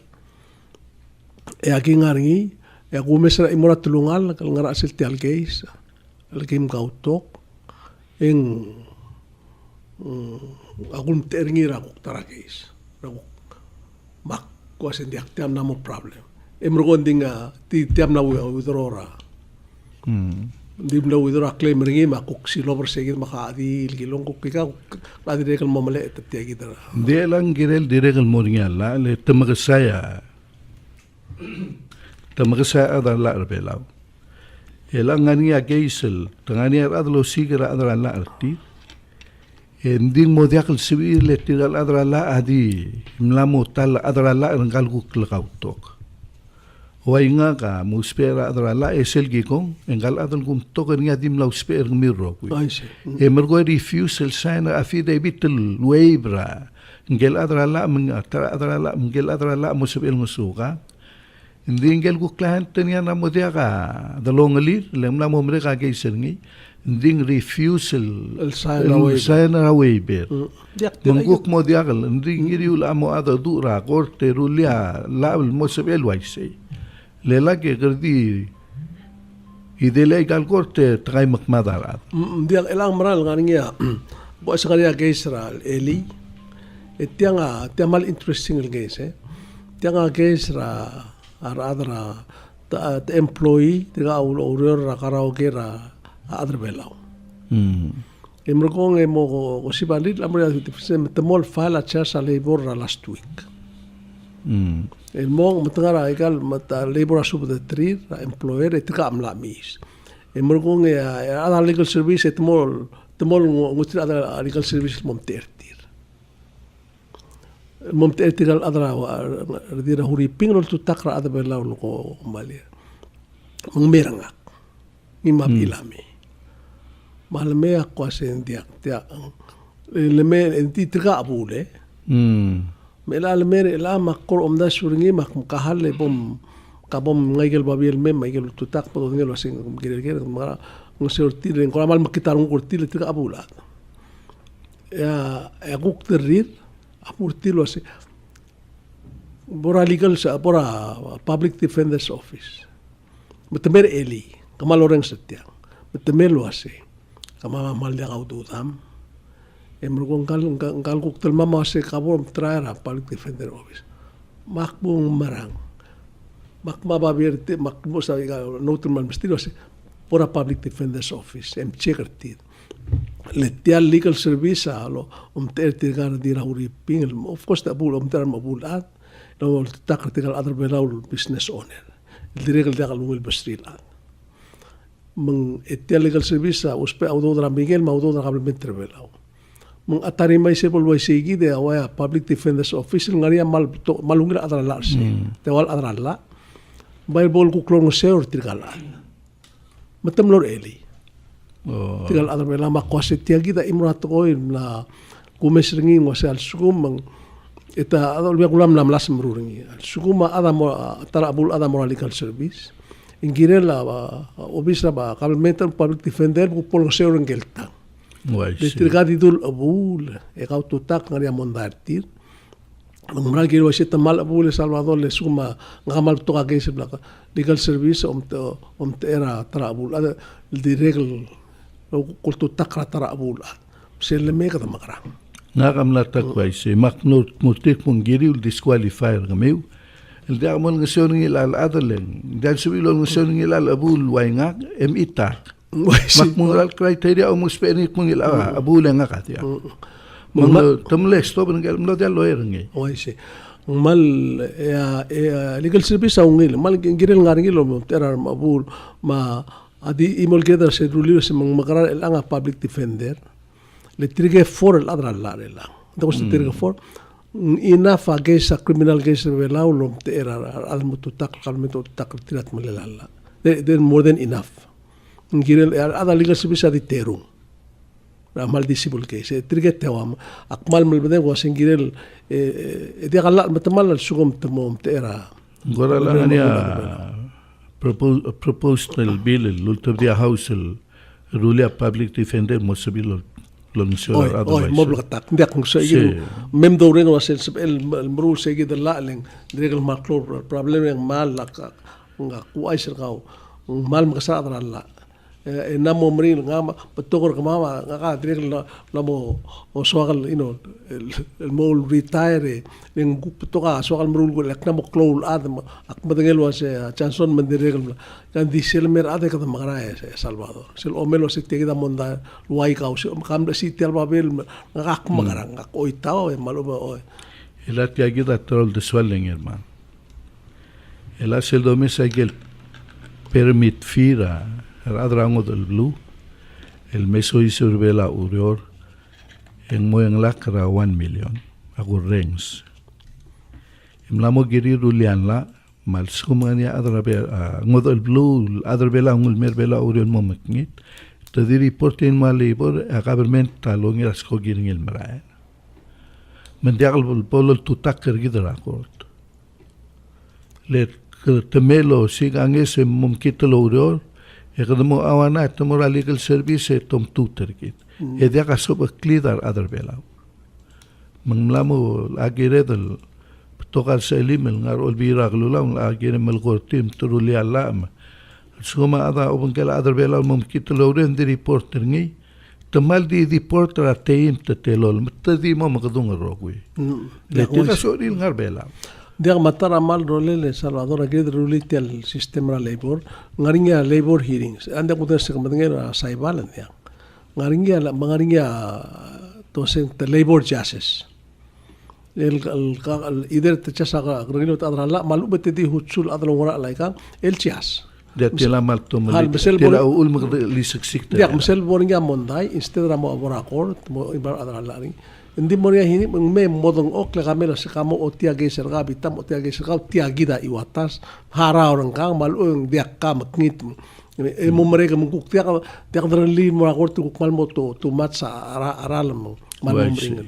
Speaker 1: e aki ngaringi e aku mesra imora tulungal kal ngara sil tial geis alkim kautok eng akun teringira ko tara geis mak ko sen diak tiam na mo problem emrogon dinga ti tiam na withdraw dim na withdraw claim ringi makuk si lover segit makaadi gilong ko kika la direkal momale tatiya gidara
Speaker 2: de lang girel direkal moringa la le tamagasaya ada la arbelaw elang ngani geisel tangani adlo sigira adra la arti ending mo diakal sibir le tiral adra la adi mlamo tal adra la ngal ku kautok wainga ka muspera adra la esel gikong engal adon kum token nga dim law sper mirro ku emergo refusal sign affidavit waivra ngel adra la ngel adra la musbel musuka hindi ngel ku client niya na mo dia ka dalong alir lem na mo mereka geisel ngi hindi refusal sign a waiver manguk mo dia kal hindi ngiriul amo ada dura korte rulia la musbel waisay lela ke gerdi idele kal korte tray makmadarat
Speaker 1: dia elang maral ngaringia bo sakaria geisral eli etianga tiamal interesting geis tianga geisra aradra the employee tiga urur karaoke ra adra belaw emrokong emo ko sibalit lamria temol file a charge labor last week el mong matangara egal mata labor sub the tree employer tiga amla mis emrokong ada legal service temol ngutir ada legal service momter tigal adra dira huri pingrol tu takra ada belaw ko malia mangmerangak ngimab ilami malme ako asen dia leme enti tiga bule mela lemere la makor omda suringi mak kahalle bom kabom ngaigel babil mem ngaigel tu tak po ngel wasing girel mara ngesortir en koramal makitarung kurtil tika abulat ya guk terir apurtilo si bora legal sa bora public defender's office betemer eli kamal orang setiang betemer lo ase kama mal dia kau tutam emrukong kal guk tel mama ase kabor traera public defender office makbung marang makma babirte makmo sa notul man bestilo ase bora public defender's office chekertit letial legal service alo tertigar dira uriping of course ta bul ter mabulat no takritikal other belau business owner direct legal will bestrilat meng etial legal service uspe audo dra Miguel maudo dra complementary belau meng atari mai se bolwai segi de awaya public defender's office ngaria malungira adra la se tewal adra la Bible ku klong seur tirgala matam lor eli tigal adar bela makwase tiagi da imrat oil na kumesringi wasal sugum eta adol biak ulam lam las meruringi suguma ada tarabul ada legal service ingirela obisra ba kabelmental public defender ku pol seur ngelta tirgadi dul abul e gautu tak ngaria mondartir Mengural kiri wasit temal abul Salvador le suma ngamal toka kese blaka legal service era tarabul ada di regel kultu takra tarabul sel me kata makara
Speaker 2: ngam la takwai se maknot mutik mungiri ul disqualifier gameu el dia mon ngeson ngil al adalen dan subilo ngeson ngil al abul wainga itak makmural criteria o muspeni ngil abul ngak ya Temles to bengal mlo dia lawyer ngi.
Speaker 1: Oh isi. Mal legal service aungil mal girel ngaringil lo terar mabul ma adi imol keda se rulio se magara el anga public defender le trige for el adra la la. Entonces trige for ina fa case criminal case vela lo terar al mututak kalmeto tak tirat malala. There more than enough. Girel ada legal service adi terung. Ramal disibul case triget tawam akmal melbede wasingirel dia galak betemal sugum temom tera
Speaker 2: gorala ania proposed bill lultab dia house rulia public defender mosabil lonsolar
Speaker 1: otherwise mobl katak ndak so igin mem doreng wasel el mru segi de la leng regal maklo problem yang mal lak nga kuaisir kau mal makasa adra namo mrin ngama betokor kemama ngaka direk lamo soal ino el mol retire yang betoka soal merul go lek namo klol adam ak madengel was chanson mendirek kan di selmer ade kata magara Salvador sel omelo se tegida monda luai kau se kam si tel babel ngak magara ngak oitao maluba oi
Speaker 2: el atiagida troll de swelling hermano el asel domesa gel permit fira Radrango del Blue, el meso y survela urior, en moyen lacra 1 million, agur rings. Imlamo giri rulian la, mal sumania adrabela, ngodel Blue, adrabela ngul merbela urior momeknit, te diri portin malibor, a government talong irasko giring el marae. Mendiagal polo tutakar gidra kort. Le temelo siganges mumkitelo urior, Ekademo awana temora legal service tom tutor kit. Edia kasob klidar adar belau. Manglamu agire del tokal sa elimel ngar olbira glulam agire mel gortim turuli alam. Suma ada obangkala adar belau mumkit lawren di reporter ngi. Temal di reporter ateim tetelol mtadi mo makadung rogwi. Letia soril ngar belau.
Speaker 1: Dia matara mal rolele Salvador agre rulite al sistema labor ngaringa labor hearings anda kuda se kamdengera saibalan dia ngaringa to se labor justice el ider te chasa grilo tadra la malu betedi hutsul adro ngora laika el chias
Speaker 2: dia tela mal to mal tela ul magli siksik
Speaker 1: dia mesel boringa mondai instead ramo aborakor mo ibar adra lari Hindi moria hini me modong ok la kamera se kamo o tiage serga bitam o tiage serga tiagida iwatas hara orang kang malung dia kam ngit e mo mereka menguk tiag drali mo akortu kukmal mo to matsa aral mo malum ringen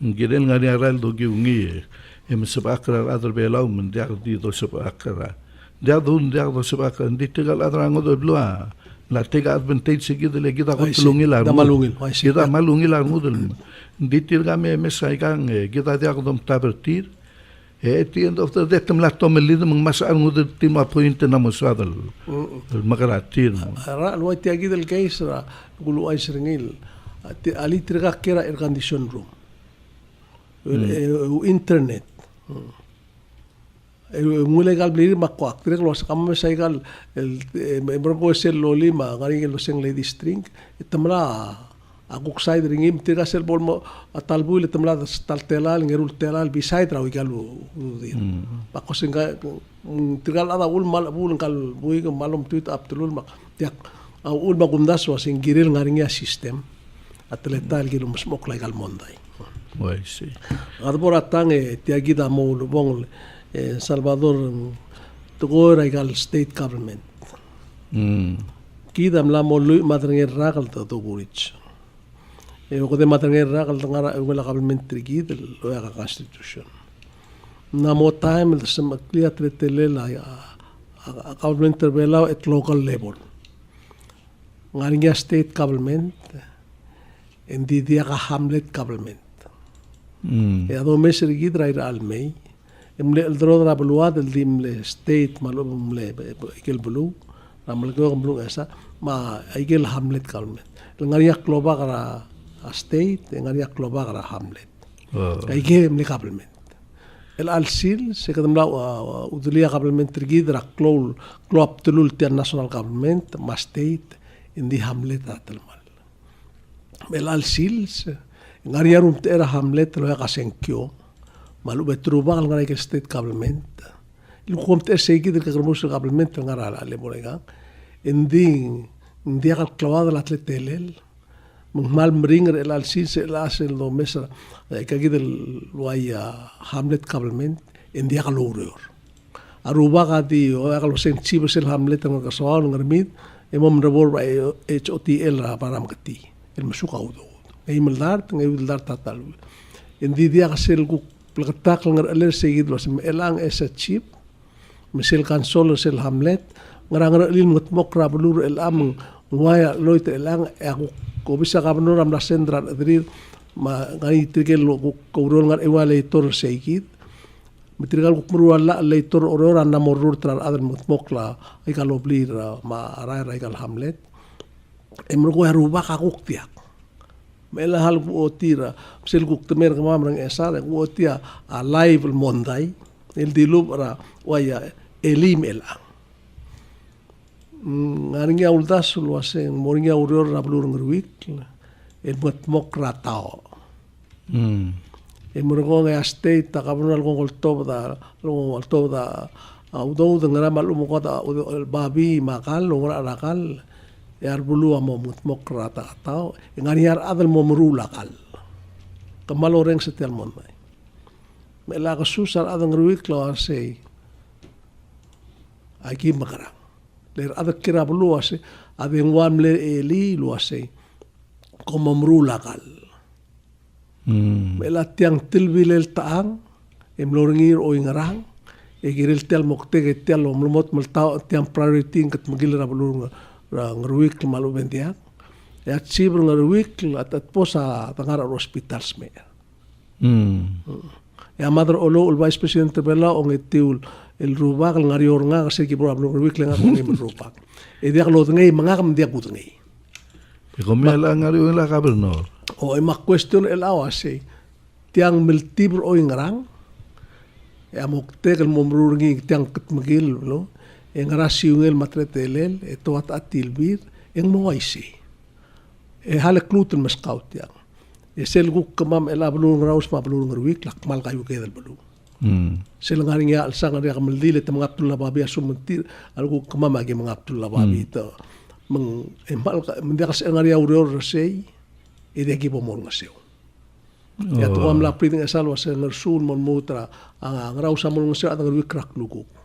Speaker 2: ngiden ngani aral do giungi e mesabakra adar belau men dia di do sabakra dia do sabakra di tegal adrango do blua la tega advantage sige dele kita ko
Speaker 1: Ay, si,
Speaker 2: tulungilan.
Speaker 1: da malungil. Ay, si.
Speaker 2: Kita malungilan udel. Ditir kami mesay kang kita dia ko dom tabertir. At the end of the day, temlat tomelid mang masaan udel tim appoint na moswadal. Makaratir.
Speaker 1: Ra lo ti agi del case ra gulu ay sringil. Ali triga kera air condition room. Internet. Mulai gal beli makwak trek lo sakam mesay gal el berko sel loli ma ngari lo seng lady string itamla akuk side ringim tira sel bol mo atalbu ile tamla tal telal ngerul telal beside rawi galu dir bako singa tigal ada ul mal bul kal bui ke malum tuit aptulul mak tiak ul magumdas was ingiril ngaringia system atletal gilo musmok lai gal mondai
Speaker 2: Wai si.
Speaker 1: adbor atange tiagida mo lubong Salvador tugora gal state government kidam la mo lu madrnger ragal to gurich ko de madrnger ragal ngara wala government trigid lo ya constitution na mo time the some clear tretele la government terbela at local level ngaringa state government and dia ka hamlet government ya do mes rigid raira almei emle el drodra beluad el dimle state malum mle ikel belu ramal ko belu esa ma ikel hamlet government ngariak loba kara state ngariak loba kara hamlet ikel mle government el alsil se kadam la udulia government rigidra klop tulul tian national government ma state in di hamlet atalmal el alsil ngariarum era hamlet lo ya kasenkyo malu betruba ngara ke state government lu komte segi del kagrmus government ngara ale borega indi kal clavado la atletelel mal mringer el alsil se la hacen lo mesa que aquí del waya hamlet government indi kal uror aruba gadi o kal sen chibes el hamlet ngara soal ngarmit emom rebor HOTL para mkati el masuka udo ay maldar tatal indi dia kasel ku plakatak ngar aler seguid was elang esa chip misel kansol sel hamlet ngar lil mutmok rabulur el am waya loit elang aku ko bisa kabnur am la sendra adrir ma ngani tigel ko rol ngar ewale tor seguid mitrigal ko mruala leitor orora na morur trar adal mutmok la ay kaloblir ma aray kal hamlet emro ko haruba ka kuktiak mela hal bu otira sel guk temer kama merang esar bu otia a live mondai el dilub ra waya elim elang ngaringa uldas luase moringa uror rablur ngruik el mok ratao emorgo nga state ta kabunal gol toba audo ngara malum ko ta babi makal ngara rakal yar bulu amo mutmok rata atau ngariar adal mo merula kal kamalo reng setel mon mai mela ka susar adang ruik lo ase aki makarang ler ada kira bulu ase adeng wan le eli lo ase como merula kal mela tiang tilbilel taang emlorngir o ngarang egirel tel mokte ke tel lo mlumot maltao tiang priority kat magil ra bulu ngaruik malu bendiak ya cibur ngaruik at posa tangara hospital sme ya mother olo ul vice president bela ong etiul el rubak ngarior nga kasi kibur ablo ngaruik nga kong im rubak e dia lo ngei mangam dia kut ngei
Speaker 2: ko mela ngarior la gobernador
Speaker 1: o ma question el awase tiang multiple o ngarang ya mokte el momrur ngi tiang ket magil lo en rasiungel matretelel eto atilbir en moaisi e hale kluten maskaut yang e sel guk kamam ela blung raus ma blung ngruik lak mal kayu kedel belu sel ngaringa al sang ngaria kamaldile te mangaptul babi asumtir al guk kamam agi mangaptul babi to meng emal mendekas ngaria uror sei e de equipo mon ngaseu ya to am la priding asal was ngersul mon mutra ngrau samul ngaseu at ngruik krak luguk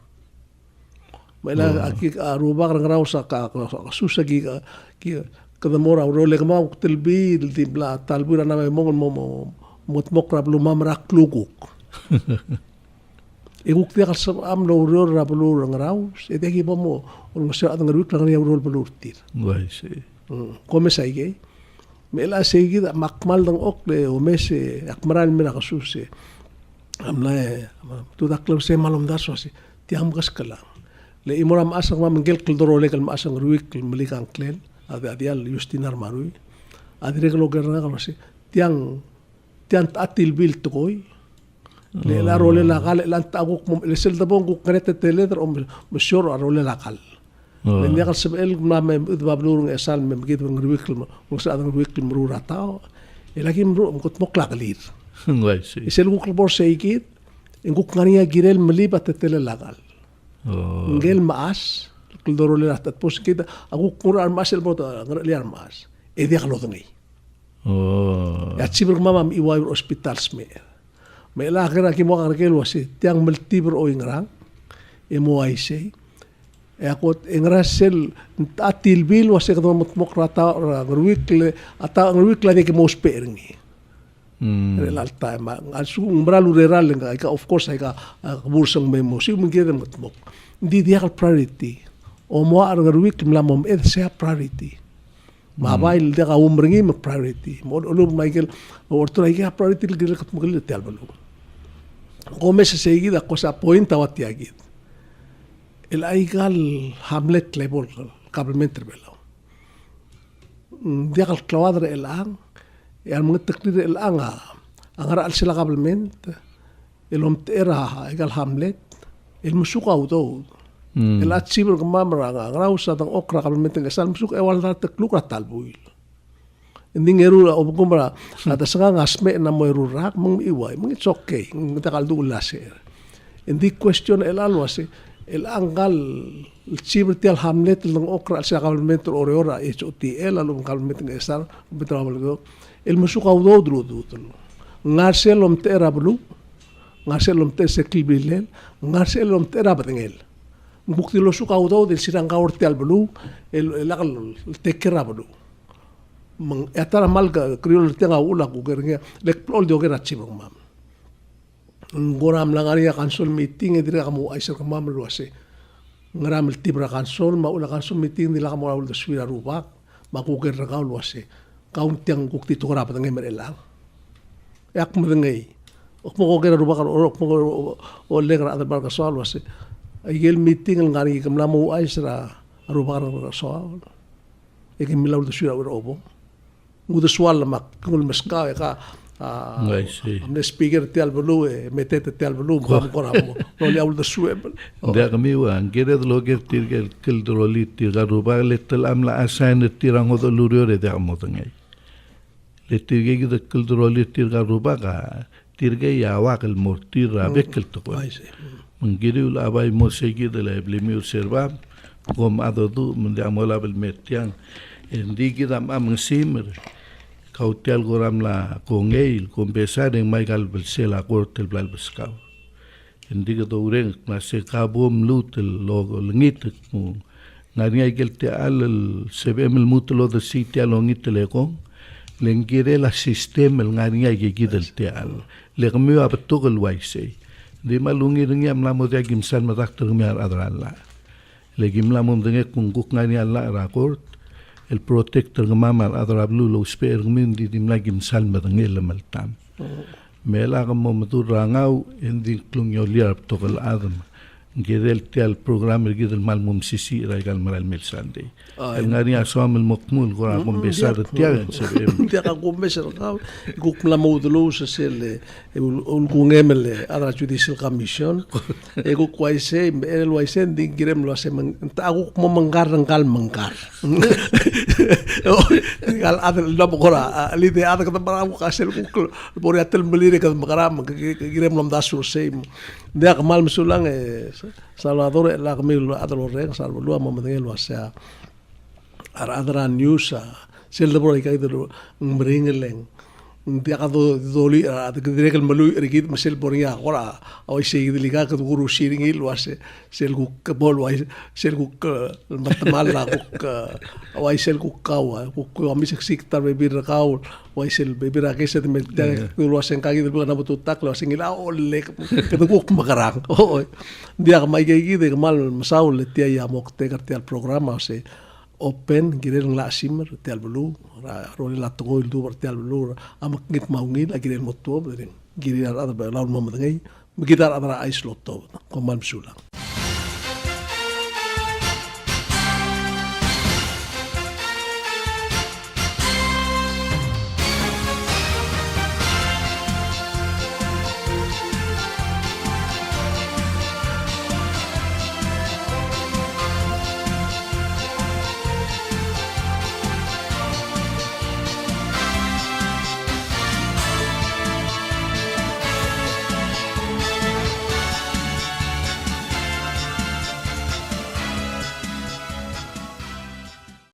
Speaker 1: mela aki aruba ngrau sa ka susagi ki kadamora role kama telbi di bla talbura na mongol mo motmok rablu mamrak luguk Iguk tiya kalsam am lo urior ra balur ang raus. Ete ki mo ul ngasya at ngarwik lang niya urol balur tir.
Speaker 2: Wai se.
Speaker 1: Kome sa ige. Mela sa ige da makmal ng okle o mese akmaral mira kasuse. Amla tudak lang se malom daso si tiyam kas kalang. Le imoram asang mamangel kaldorole kal maasang ruik kal malikang klel. Ade adial Justinar Marui. Adire kalo gerna kalo si tiang atil bil tukoy. Le la role la kal lan taguk mo le sel dabong kuk kanete teledr om monsieur role la kal. Le niya kal sabel na me idbablurung esal me gid ng ruik mo sa adang ruik mo ratao. Lagi mo mkot mok la kalir.
Speaker 2: Wai se.
Speaker 1: Isel kuk bor se ikit ingkuk ngania girel melibat tele la kal. Ngel maas kaldorole la tat pos kita aku kuran masel bot liar maas. Dia kalau tengai. Ya cibir mama iwai hospital smer. Me la kira ki mo kan kelo si tiang multiple o ingrang. Emo ai sei. E ako ingrasel atil bil wase ka mok rata ngruikle ata ngruikle de ke mo speringi. Relal time asu umbralu reral nga ka of course ka bursang memo si mungkin mok. Di dia kal priority. O mo ar ngruik mlamom sa priority. Mabail dia ka umringi mo priority. Mo ulo Michael orto ay ka priority gil kat mo gil tial balu. Kome sa seguida cosa point awat yagid. El aigal Hamlet level kabelmenter belaw. Dia kal klawadre el ang el mga takdir el ang ara al sila kabelment el omtera aigal Hamlet el musuka udo. El atsibur kamamra nga rausa tang okra kabelment ng esal musuk ewal na takluk talbuil. Hindi ngeru obkumbra at sanga ngasme na mo rurak mong iway mong it's okay ng takaldu laser. Hindi question el alwase el angal sibur tial Hamlet ng okra sa kabelment oreora HOTL alum kabelment ng esal bitrawal go el musuka udo drudu. Ngasel omtera blu ngasel omte seklibilel ngasel omtera batengel. Bukti lo suka udaw del sirang kaur tial belu el tekera belu mang etara malga kriol tenga ula ku gernya lek plol do gera chibong mam ngoram langaria kansol meeting edira kamu aiser kamam lu ase ngaram el tibra kansol ma ula kansol meeting dila kamu ul swira rubak ma ku gerra ka lu ase kaun tiang bukti to grapa ngem elang yak mdengai ok mo gera rubak ok mo o legra adal barka sol ase Aigel meeting ang ngani kamlamu ay sira arubar soal. Ikim milaw da suya obo. Muda swal mak kung maska ka amne speaker tial belu metete tial belu kom koramo. No le aul da suya.
Speaker 2: Dia kami wan kira lo ger tirgel kil droli tirga rubar letel amla asan tirang odo lurio de amotangai. Le tirge da kil droli tirga rubaga tirge ya wakal mortira bekel to. Menggiri abai mo segi de la blemi observar com adodu munde amola bel metiang endi kita am simer kautel goram la kongeil compensar en maigal bel sela cortel blal beskaw endi to ureng na se kabom lutel logo ngit mo ngani gelte al sebem el mutlo de sitio longit lekon lengire la sistema ngani gidel te al le gmu abtugel waisei di malungi ringi am lamo dia gimsan matak termiar adralla le gimla mom denge kungkuk ngani alla rakort el protector ngamamar adrablu lo sper min di dimla gimsan madenge lemaltam mela gamo matur rangau endi klung yoliar tokal adam gidel tial program gidel malmum sisi raigal maral melsande el ngani asam el mokmul gora compensar tial sebem
Speaker 1: dia ka compensar ka guk la modulo sa sel ul kungemel adra judicial commission e guk waise el waise din girem lo ase ta guk mo manggar manggar gal adra lo gora ali de adra ka para guk asel guk por atel melire ka magaram girem lo dasu se dia kamal misulang Salvador la kami adro reng salvo mo madengelo asa adra news sel de por kai de mbringeleng dia ka doli at direk malu rigid masel boria ora o se liga ka guru shiringi lo ase sel ku bol wa sel ku matmal la ku wa sel ku kawa ku ami sik tar be bir kaw wa sel be bir ka se me lo asen ka gid na butu tak lo asen ila ole ka ku magarang o dia ka mai gi de mal masaul tia ya mokte ka tia programa se open girel la simmer tel blu roli la togo il duber tel blu am git maungil a girel moto girar ada la mo ngai gitar ada ice lotto ko man sula